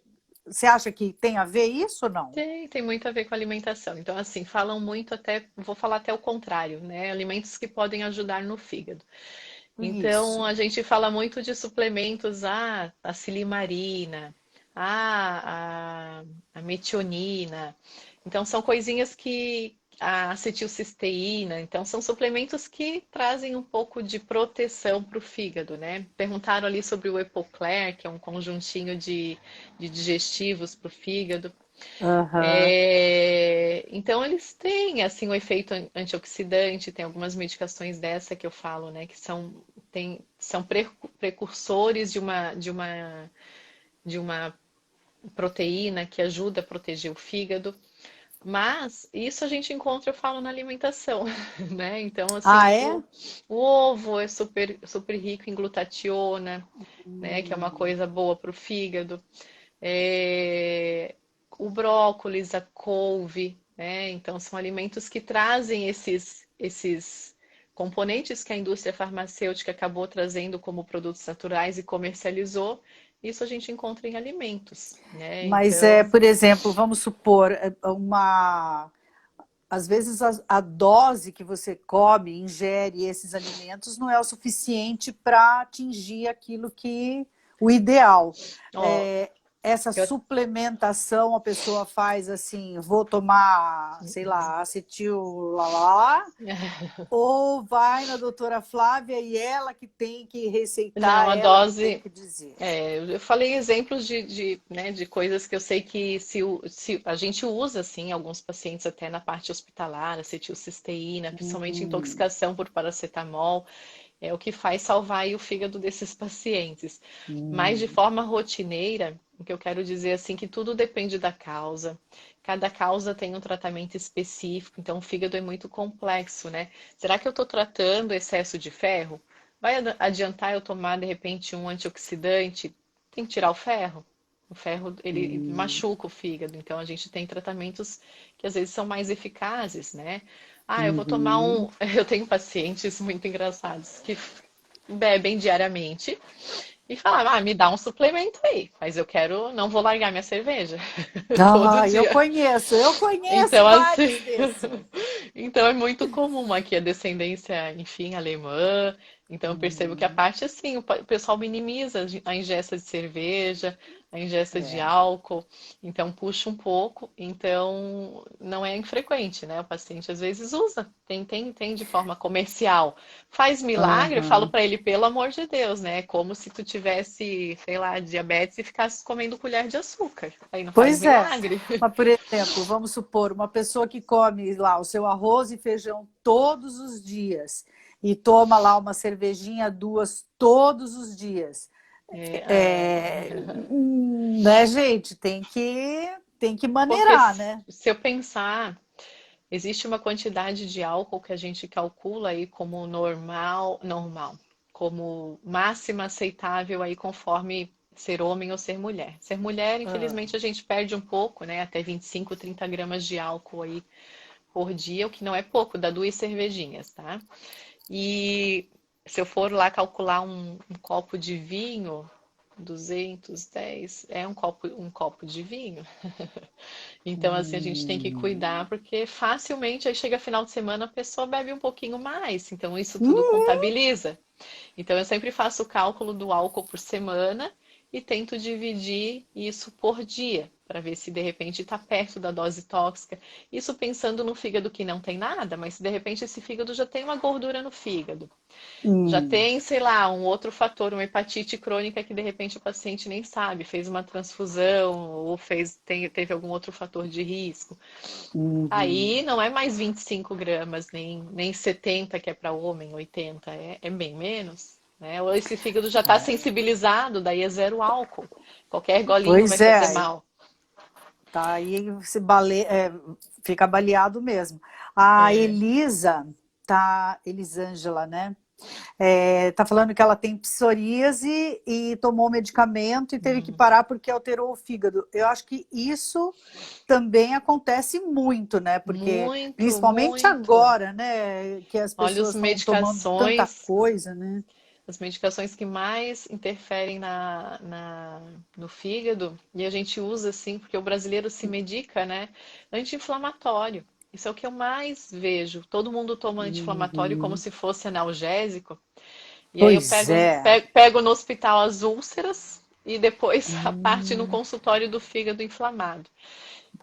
Você acha que tem a ver isso ou não? tem muito a ver com alimentação. Então, assim, falam muito até, vou falar até o contrário, né? Alimentos que podem ajudar no fígado. Então, Isso. a gente fala muito de suplementos, a silimarina, a metionina. Então, são coisinhas que a acetilcisteína. Então, são suplementos que trazem um pouco de proteção para o fígado, né? Perguntaram ali sobre o Epocler, que é um conjuntinho de digestivos para o fígado. Aham. Então eles têm assim o efeito antioxidante, tem algumas medicações dessa que eu falo, né, que são precursores de uma proteína que ajuda a proteger o fígado. Mas isso a gente encontra, eu falo, na alimentação, né? Então, assim, Ah, é? o ovo é super, super rico em glutationa, né? Que é uma Hum, coisa boa para o fígado. É, o brócolis, a couve, né? Então, são alimentos que trazem esses componentes que a indústria farmacêutica acabou trazendo como produtos naturais e comercializou. Isso a gente encontra em alimentos, né? mas Então, por exemplo, vamos supor, às vezes a dose que você come, ingere esses alimentos não é o suficiente para atingir aquilo que o ideal. ó, Essa eu suplementação a pessoa faz assim, vou tomar, sei lá, acetil, lá, lá, lá, ou vai na doutora Flávia e ela que tem que não, receitar, a ela que tem dose. que dizer. Eu falei exemplos né, de coisas que eu sei que se a gente usa, assim, alguns pacientes até na parte hospitalar, acetilcisteína, principalmente Hum, intoxicação por paracetamol, é o que faz salvar aí o fígado desses pacientes. Mas de hum, forma rotineira, o que eu quero dizer assim que tudo depende da causa. Cada causa tem um tratamento específico, então o fígado é muito complexo, né? Será que eu estou tratando excesso de ferro? Vai adiantar eu tomar de repente um antioxidante? Tem que tirar o ferro. O ferro, ele hum, machuca o fígado, então a gente tem tratamentos que às vezes são mais eficazes, né? Ah, eu vou tomar uhum. um. Eu tenho pacientes muito engraçados que bebem diariamente e falam, ah, me dá um suplemento aí, mas eu quero, não vou largar minha cerveja todo Ah, dia. eu conheço Então, vários assim, desses. então é muito comum aqui a descendência, enfim, alemã. Então eu percebo que a Uhum. parte assim, o pessoal minimiza a ingesta de cerveja, a ingesta de É. álcool, então puxa um pouco, então não é infrequente, né? O paciente às vezes usa, tem de forma comercial. Faz milagre, eu falo Aham. para ele, pelo amor de Deus, né? É como se tu tivesse, sei lá, diabetes e ficasse comendo colher de açúcar. Aí não faz Pois é. milagre. Mas, por exemplo, vamos supor, uma pessoa que come lá o seu arroz e feijão todos os dias e toma lá uma cervejinha, duas todos os dias. Né, gente? Tem que Porque maneirar, né? se eu pensar, existe uma quantidade de álcool que a gente calcula aí como normal, como máxima aceitável aí conforme ser homem ou ser mulher. Ser mulher, Ah, infelizmente, a gente perde um pouco, né? Até 25, 30 gramas de álcool aí por dia, o que não é pouco, dá 2 cervejinhas, tá? E se eu for lá calcular um copo de vinho, 210, é um copo de vinho. Então, assim, a gente tem que cuidar, hum. porque facilmente aí chega final de semana a pessoa bebe um pouquinho mais. Então, isso tudo Hum, contabiliza. Então, eu sempre faço o cálculo do álcool por semana e tento dividir isso por dia, para ver se de repente está perto da dose tóxica. Isso pensando no fígado que não tem nada, mas se de repente esse fígado já tem uma gordura no fígado. Já hum, tem, sei lá, um outro fator, uma hepatite crônica que de repente o paciente nem sabe, fez uma transfusão ou teve algum outro fator de risco. uhum. Aí não é mais 25 gramas, nem 70 que é para homem, 80, é bem menos. Né? Ou esse fígado já está sensibilizado, daí é zero álcool. Qualquer golinho vai Pois fazer é, mal. tá aí fica baleado mesmo. A É. Elisa, tá, Elisângela, né? Tá falando que ela tem psoríase e tomou medicamento e teve que parar porque alterou o fígado. Eu acho que isso também acontece muito, né? Porque Muito, principalmente muito. agora, né, que as Olha, pessoas estão tomando tanta coisa, né? as medicações que mais interferem no fígado, e a gente usa assim, porque o brasileiro se medica, né? Anti-inflamatório. Isso é o que eu mais vejo. Todo mundo toma anti-inflamatório como Uhum. se fosse analgésico. E aí eu Pois é. pego no hospital as úlceras e depois a parte no Hum, consultório do fígado inflamado.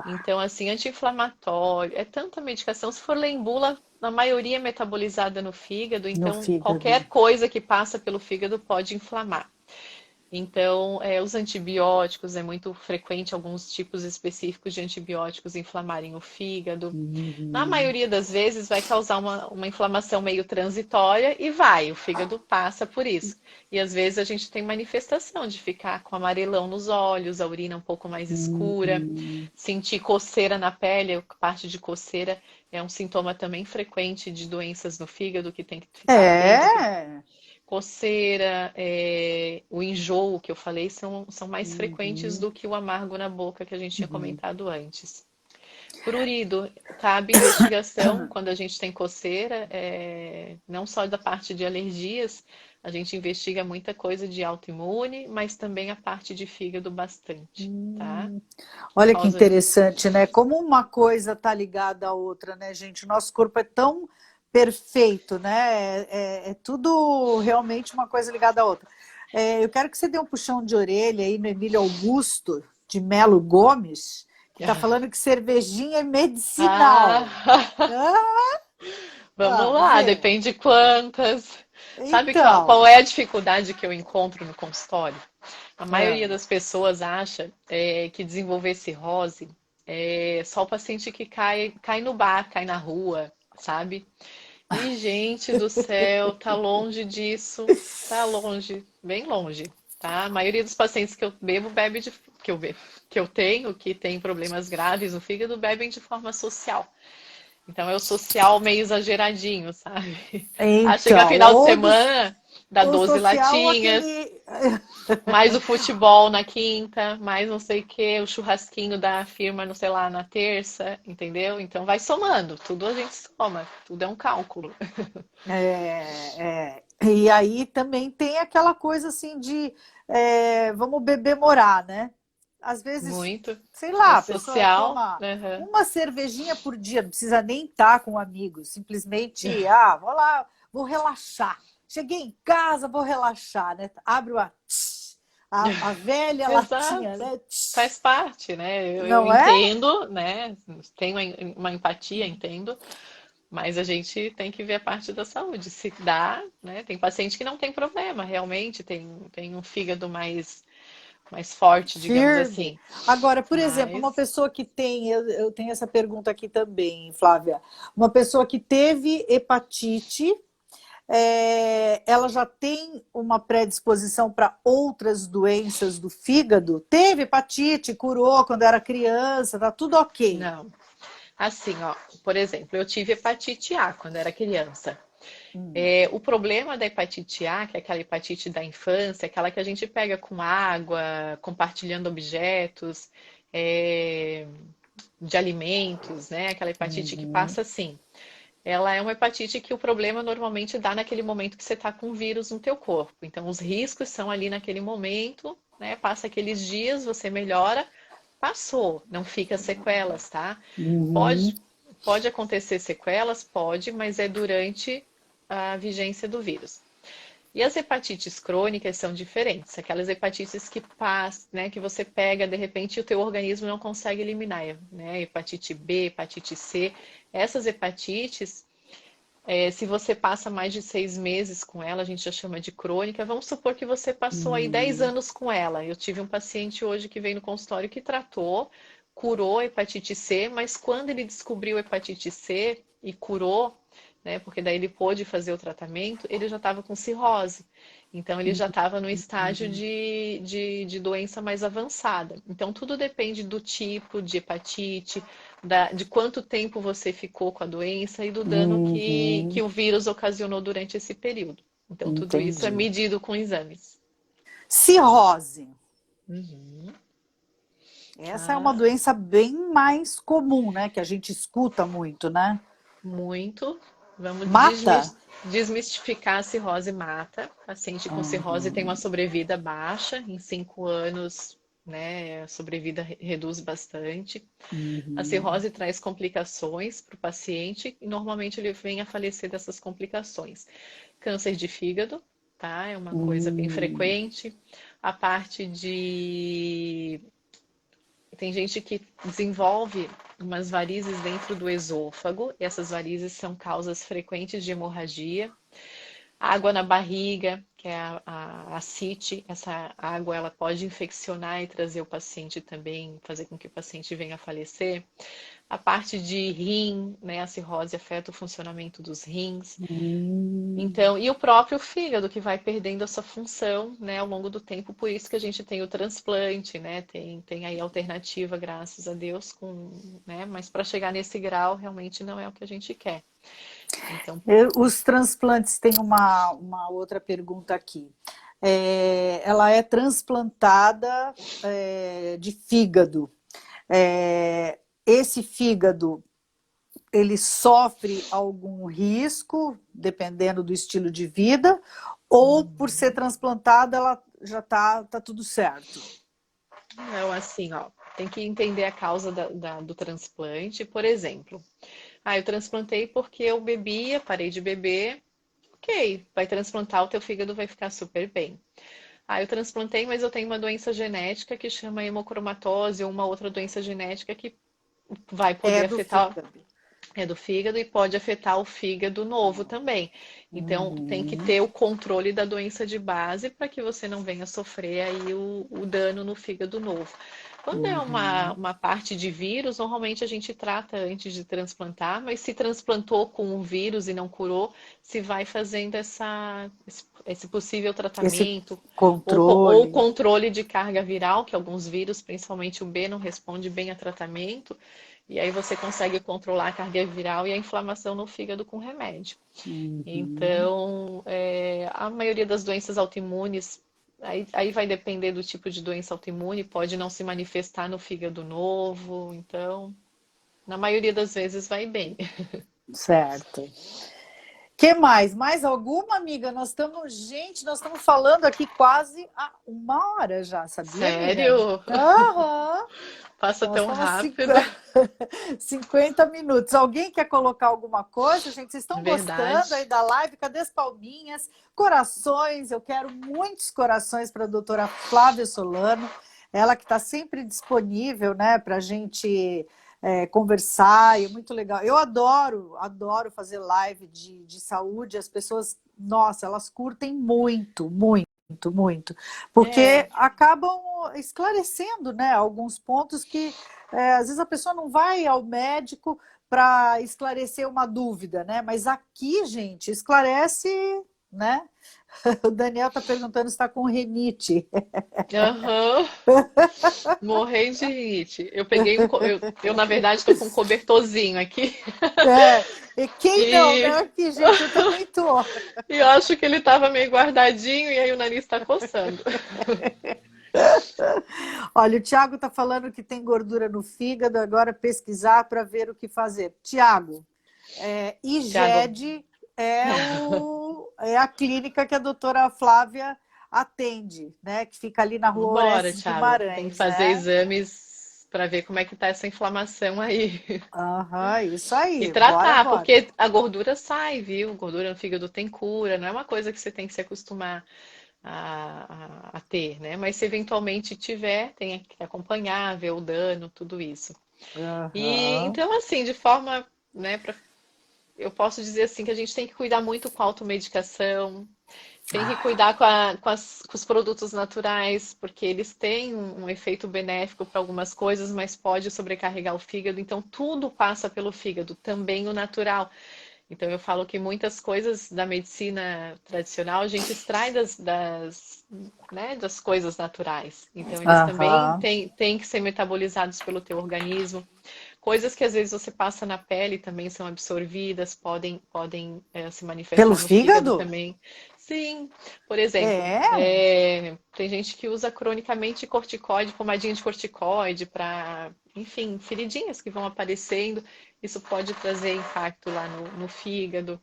Então, assim, anti-inflamatório, é tanta medicação. Se for ler em bula, a maioria é metabolizada no fígado, no então fígado. qualquer coisa que passa pelo fígado pode inflamar. Então, os antibióticos, é muito frequente alguns tipos específicos de antibióticos inflamarem o fígado. Na Uhum. maioria das vezes vai causar uma inflamação meio transitória e vai, o fígado passa por isso. E às vezes a gente tem manifestação de ficar com amarelão nos olhos, a urina um pouco mais escura, Uhum. sentir coceira na pele, a parte de coceira é um sintoma também frequente de doenças no fígado que tem que ficar atento. É. Coceira, o enjoo que eu falei são mais frequentes Uhum. do que o amargo na boca que a gente tinha Uhum. comentado antes. Prurido, cabe investigação quando a gente tem coceira, não só da parte de alergias, a gente investiga muita coisa de autoimune, mas também a parte de fígado bastante, tá? Hum. Por Olha que causa disso. interessante, né? Como uma coisa tá ligada à outra, né, gente? O nosso corpo é tão perfeito, né? É tudo realmente uma coisa ligada à outra. Eu quero que você dê um puxão de orelha aí no Emílio Augusto de Melo Gomes, que está falando que cervejinha é medicinal. Ah, Ah, vamos vamos lá, ver. depende quantas. Sabe qual Então, é a dificuldade que eu encontro no consultório? A maioria ah. das pessoas acha que desenvolver cirrose é só o paciente que cai no bar, cai na rua, sabe? E, gente do céu, tá longe disso, tá longe, bem longe, tá? A maioria dos pacientes que eu bebo, que eu bebo, que eu tenho, que tem problemas graves no fígado, bebem de forma social. Então é o social meio exageradinho, sabe? Ah, chega Então, final de semana, dá o 12 social, latinhas, aquele. mais o futebol na quinta, mais não sei o que, o churrasquinho da firma, não sei lá, na terça, entendeu? Então vai somando, tudo a gente soma, tudo é um cálculo. E aí também tem aquela coisa assim de vamos beber morar, né? Às vezes, Muito. sei É lá, a pessoa social. toma Aham. uma cervejinha por dia, não precisa nem estar com amigos, simplesmente, vou lá, vou relaxar. Cheguei em casa, vou relaxar, né? Abre a velha latinha, Exato. né? Faz parte, né? Eu Não é? entendo, né? Tenho uma empatia, entendo, mas a gente tem que ver a parte da saúde. Se dá, né? Tem paciente que não tem problema, realmente, tem um fígado mais forte, digamos Firme. assim. Agora, por exemplo, uma Mas, pessoa que tem, eu tenho essa pergunta aqui também, Flávia, uma pessoa que teve hepatite, ela já tem uma predisposição para outras doenças do fígado? Teve hepatite, curou quando era criança, tá tudo ok. não. Assim, ó, por exemplo, eu tive hepatite A quando era criança. Hum. O problema da hepatite A, que é aquela hepatite da infância, aquela que a gente pega com água, compartilhando objetos, é, de alimentos, né? Aquela hepatite que Uhum. passa assim. Ela é uma hepatite que o problema normalmente dá naquele momento que você está com o vírus no teu corpo. Então, os riscos são ali naquele momento, né? Passa aqueles dias, você melhora, passou, não fica sequelas, tá? Uhum. Pode, pode acontecer sequelas, pode, mas é durante a vigência do vírus. E as hepatites crônicas são diferentes, aquelas hepatites que passa, né, que você pega de repente e o teu organismo não consegue eliminar, né? Hepatite B, hepatite C, essas hepatites, se você passa mais de 6 meses com ela, a gente já chama de crônica. Vamos supor que você passou aí 10 Uhum. anos com ela. Eu tive um paciente hoje que veio no consultório que tratou, curou a hepatite C, mas quando ele descobriu a hepatite C e curou, né, porque daí ele pôde fazer o tratamento, ele já estava com cirrose. Então, ele já estava no estágio de doença mais avançada. Então, tudo depende do tipo de hepatite, de quanto tempo você ficou com a doença e do dano que Uhum. o vírus ocasionou durante esse período. Então, tudo isso é Entendi. medido com exames. Cirrose. Uhum. Essa é uma Ah, doença bem mais comum, né? Que a gente escuta muito, né? muito. Vamos Mata? desmistificar a cirrose mata. Paciente com cirrose tem uma Uhum. sobrevida baixa, em 5 anos, né? A sobrevida reduz bastante. A Uhum. cirrose traz complicações para o paciente e normalmente ele vem a falecer dessas complicações. Câncer de fígado, tá? É uma coisa bem Uhum. frequente. A parte de. Tem gente que desenvolve umas varizes dentro do esôfago, e essas varizes são causas frequentes de hemorragia. Água na barriga, que é a ascite. Essa água ela pode infeccionar e trazer o paciente também, fazer com que o paciente venha a falecer. A parte de rim, né? A cirrose afeta o funcionamento dos rins. Hum. Então, e o próprio fígado que vai perdendo essa função, né, ao longo do tempo, por isso que a gente tem o transplante, né? Tem aí alternativa, graças a Deus, né? Mas para chegar nesse grau, realmente não é o que a gente quer. Então, Os transplantes, tem uma outra pergunta aqui. Ela é transplantada de fígado. Esse fígado, ele sofre algum risco, dependendo do estilo de vida, ou por ser transplantada, ela já tá tudo certo? não, assim, ó, tem que entender a causa do transplante. Por exemplo, eu transplantei porque eu bebia, parei de beber. Ok, vai transplantar, o teu fígado vai ficar super bem. Eu transplantei, mas eu tenho uma doença genética que chama hemocromatose ou uma outra doença genética que vai É poder do afetar, fígado. é do fígado e pode afetar o fígado novo também. Então, tem que Uhum. ter o controle da doença de base para que você não venha sofrer aí o dano no fígado novo. Quando é Uhum. uma parte de vírus, normalmente a gente trata antes de transplantar, mas se transplantou com um vírus e não curou, se vai fazendo esse possível Esse tratamento ou controle. controle de carga viral, que alguns vírus, principalmente o B, não responde bem a tratamento. E aí você consegue controlar a carga viral e a inflamação no fígado com remédio. Uhum. Então, a maioria das doenças autoimunes, aí vai depender do tipo de doença autoimune, pode não se manifestar no fígado novo. Então, na maioria das vezes vai bem. Certo. Que mais? Mais alguma, amiga? Nós estamos falando aqui quase há 1 hora já, sabia, amiga? Sério? Aham. Passa Nós tão estamos rápido. 50 minutos. Alguém quer colocar alguma coisa? Gente, vocês estão gostando aí Verdade. da live? Cadê as palminhas? Corações, eu quero muitos corações para a doutora Flávia Solano, ela que está sempre disponível, né, para a gente conversar, e é muito legal. Eu adoro fazer live de saúde, as pessoas, nossa, elas curtem muito, muito, muito, porque É, acabam esclarecendo, né, alguns pontos que às vezes a pessoa não vai ao médico para esclarecer uma dúvida, né? Mas aqui, gente, esclarece, né? O Daniel está perguntando se está com rinite. aham. Morrendo de rinite. Eu peguei eu na verdade estou com um cobertorzinho aqui E quem não, né? e, Aqui, gente, eu também tô. e eu acho que ele estava meio guardadinho e aí o nariz está coçando. Olha, o Tiago está falando que tem gordura no fígado, agora pesquisar para ver o que fazer. Tiago, Tiago, IGED é a clínica que a doutora Flávia atende, né? Que fica ali na rua vambora, Orestes Thiago. Tem que Guimarães, fazer né? exames para ver como é que tá essa inflamação aí. Aham, isso E aí, bora, tratar, bora. porque a gordura sai, viu? Gordura no fígado tem cura, não é uma coisa que você tem que se acostumar a ter, né? Mas se eventualmente tiver, tem que acompanhar, ver o dano, tudo isso. E Aham. então, assim, de forma, né, eu posso dizer assim que a gente tem que cuidar muito com a automedicação, tem que cuidar com os produtos naturais, porque eles têm um efeito benéfico para algumas coisas, mas pode sobrecarregar o fígado. Então, tudo passa pelo fígado, também o natural. Então, eu falo que muitas coisas da medicina tradicional a gente extrai né, das coisas naturais. Então, eles também Aham. têm que ser metabolizados pelo teu organismo. Coisas que às vezes você passa na pele também são absorvidas, podem se Pelo manifestar no fígado fígado? também. Sim, por exemplo, É. tem gente que usa cronicamente corticoide, pomadinha de corticoide para, enfim, feridinhas que vão aparecendo. Isso pode trazer impacto lá no fígado.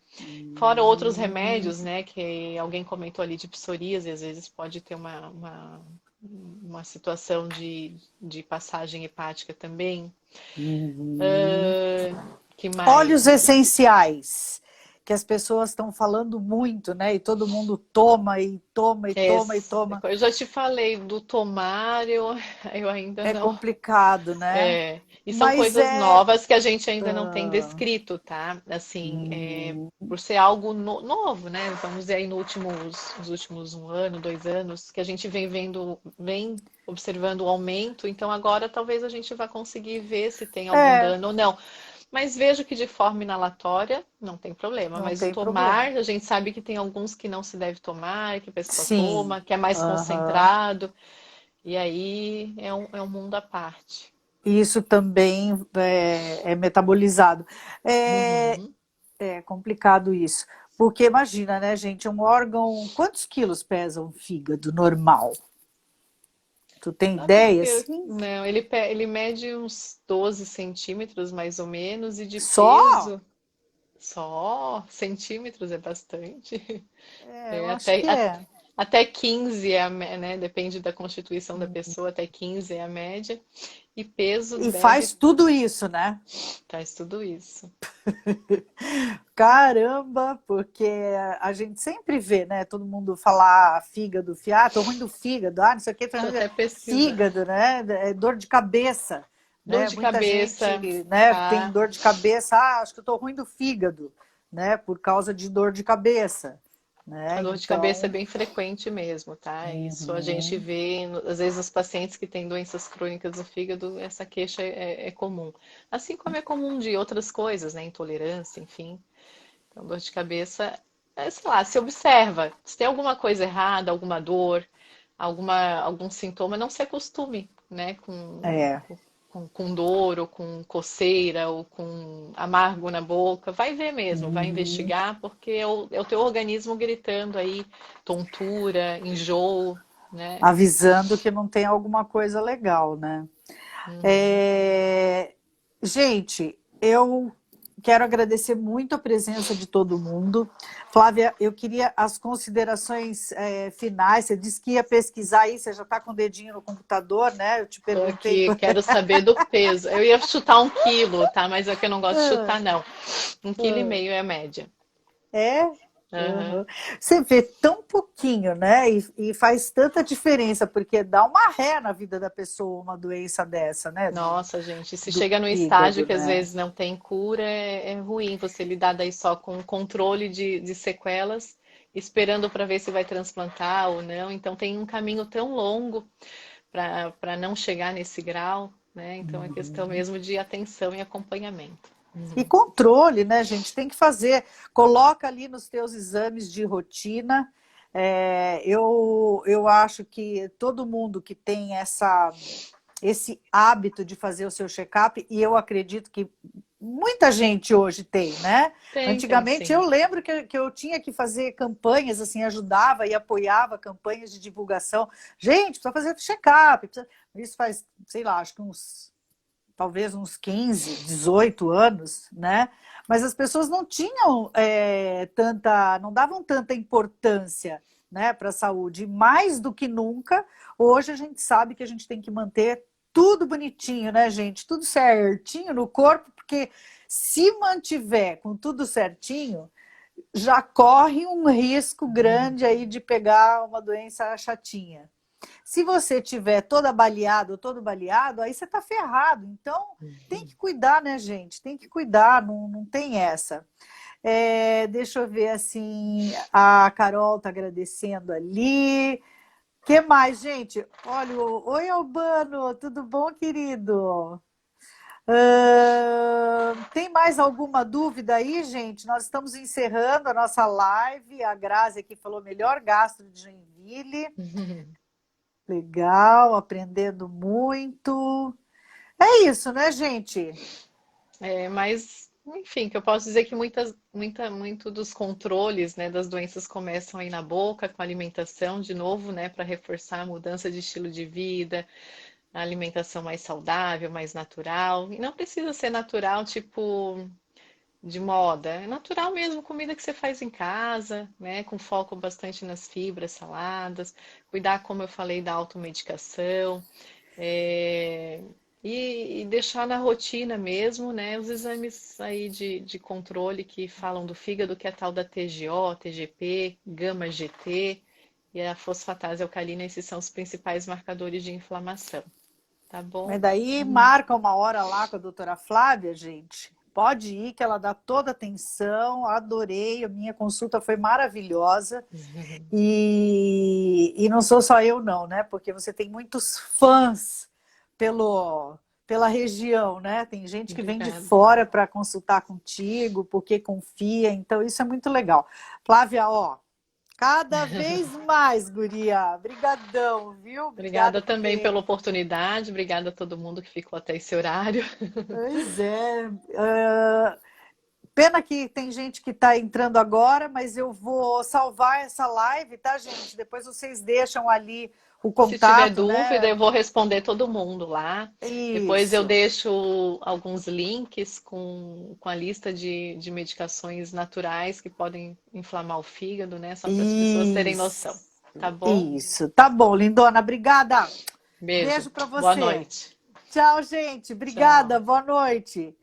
Fora outros Hum. remédios, né, que alguém comentou ali de psoríase, às vezes pode ter uma situação de passagem hepática também. Uhum. Que Óleos mais? essenciais. que as pessoas estão falando muito, né? E todo mundo toma e toma e É, toma e toma. eu já te falei do tomar, eu ainda É não. complicado, né? É, e são Mas coisas é. novas que a gente ainda não tem ah, descrito, tá? Assim, hum, por ser algo novo, né? Vamos dizer aí nos últimos 1 ano, 2 anos, que a gente vem vendo, vem observando o aumento, então agora talvez a gente vá conseguir ver se tem algum é, dano ou não. Mas vejo que de forma inalatória não tem problema. não Mas o tem problema. tomar, a gente sabe que tem alguns que não se deve tomar, que a pessoa Sim. toma, que é mais Aham. concentrado, e aí é um mundo à parte. Isso também é metabolizado. É, Uhum. é complicado isso. Porque imagina, né, gente, um órgão. Quantos quilos pesa um fígado normal? Tu tem Sabe ideia, que assim? não, ele mede uns 12 centímetros mais ou menos, e de Só? peso só centímetros é bastante. É, eu É, acho que é. até 15 é né? Depende da constituição da pessoa, até 15 é a média. E peso E deve faz tudo isso, né? traz tudo isso. Caramba, porque a gente sempre vê, né? Todo mundo falar fígado, tô ruim do fígado, não sei o que, Deixa eu até pesquisar. fígado, né? É dor de cabeça, Dor né? de Muita gente, cabeça, né, tem tá? dor de cabeça, acho que eu tô ruim do fígado, né? Por causa de dor de cabeça, A né? dor de cabeça é Então, bem frequente mesmo, tá? Isso a gente uhum, vê, às vezes, nos pacientes que têm doenças crônicas do fígado, essa queixa é comum. Assim como é comum de outras coisas, né? Intolerância, enfim. Então, dor de cabeça, sei lá, se observa. Se tem alguma coisa errada, alguma dor, algum sintoma, não se acostume, né? é. Com dor, ou com coceira, ou com amargo na boca. Vai ver mesmo, vai Uhum. investigar, porque é o teu organismo gritando aí, tontura, enjoo, né? Avisando que não tem alguma coisa legal, né? Uhum. É, gente, eu quero agradecer muito a presença de todo mundo. Flávia, eu queria as considerações finais. Você disse que ia pesquisar aí, você já está com o dedinho no computador, né? Eu te Tô perguntei. aqui, quero saber do peso. Eu ia chutar 1 quilo, tá? Mas é que eu não gosto de chutar, não. 1,5 quilo é a média. É? Aham. Uhum. Você vê tão pouquinho, né? E faz tanta diferença, porque dá uma ré na vida da pessoa uma doença dessa, né? Nossa, gente, se Do chega num estágio fígado, que às né? vezes não tem cura, é ruim você lidar daí só com controle de sequelas, esperando para ver se vai transplantar ou não. Então tem um caminho tão longo para não chegar nesse grau, né? Então é questão mesmo de atenção e acompanhamento. E controle, né, gente? Tem que fazer. Coloca ali nos teus exames de rotina. Eu acho que todo mundo que tem esse hábito de fazer o seu check-up, e eu acredito que muita gente hoje tem, né? Tem Antigamente sim. eu lembro que eu tinha que fazer campanhas, assim, ajudava e apoiava campanhas de divulgação. Gente, precisa fazer check-up. Isso faz, sei lá, acho que talvez uns 15, 18 anos, né? Mas as pessoas não tinham não davam tanta importância, né, para a saúde. E mais do que nunca, hoje a gente sabe que a gente tem que manter tudo bonitinho, né, gente? Tudo certinho no corpo, porque se mantiver com tudo certinho, já corre um risco grande aí de pegar uma doença chatinha. Se você tiver toda baleada ou todo baleado, aí você está ferrado. Então, tem que cuidar, né, gente? Tem que cuidar, não tem essa. Deixa eu ver assim, a Carol está agradecendo ali. Que mais, gente? Olha, oi Albano, tudo bom, querido? Tem mais alguma dúvida aí, gente? Nós estamos encerrando a nossa live. A Grazi aqui falou melhor gastro de Joinville. Legal, aprendendo muito. É isso, né, gente? Mas, enfim, que eu posso dizer que muito dos controles, né, das doenças começam aí na boca, com a alimentação, de novo, né, para reforçar a mudança de estilo de vida, a alimentação mais saudável, mais natural. E não precisa ser natural, tipo, de moda. É natural mesmo, comida que você faz em casa, né, com foco bastante nas fibras, saladas. Cuidar, como eu falei, da automedicação. É, e deixar na rotina mesmo, né? Os exames aí de controle que falam do fígado, que é a tal da TGO, TGP, gama-GT e a fosfatase alcalina, esses são os principais marcadores de inflamação, tá bom? Mas daí marca uma hora lá com a doutora Flávia, gente. Pode ir, que ela dá toda atenção. Adorei, a minha consulta foi maravilhosa. E não sou só eu, não, né? Porque você tem muitos fãs pela região, né? Tem gente que vem de Obrigada. fora para consultar contigo, porque confia. Então, isso é muito legal. Flávia, ó, cada vez mais, guria. Obrigadão, viu? Obrigada Obrigada por também ter. pela oportunidade, obrigada a todo mundo que ficou até esse horário. Pois é. Pena que tem gente que está entrando agora, mas eu vou salvar essa live, tá, gente? Depois vocês deixam ali o Se tiver contato, dúvida, eu né? vou responder todo mundo lá. Depois eu Isso. deixo alguns links com a lista de medicações naturais que podem inflamar o fígado, né? Só para as pessoas terem Isso. noção. Tá bom? Isso. Tá bom, lindona. Obrigada. Beijo. Beijo para Boa você. noite. Tchau, gente. Tchau. Obrigada. Boa noite.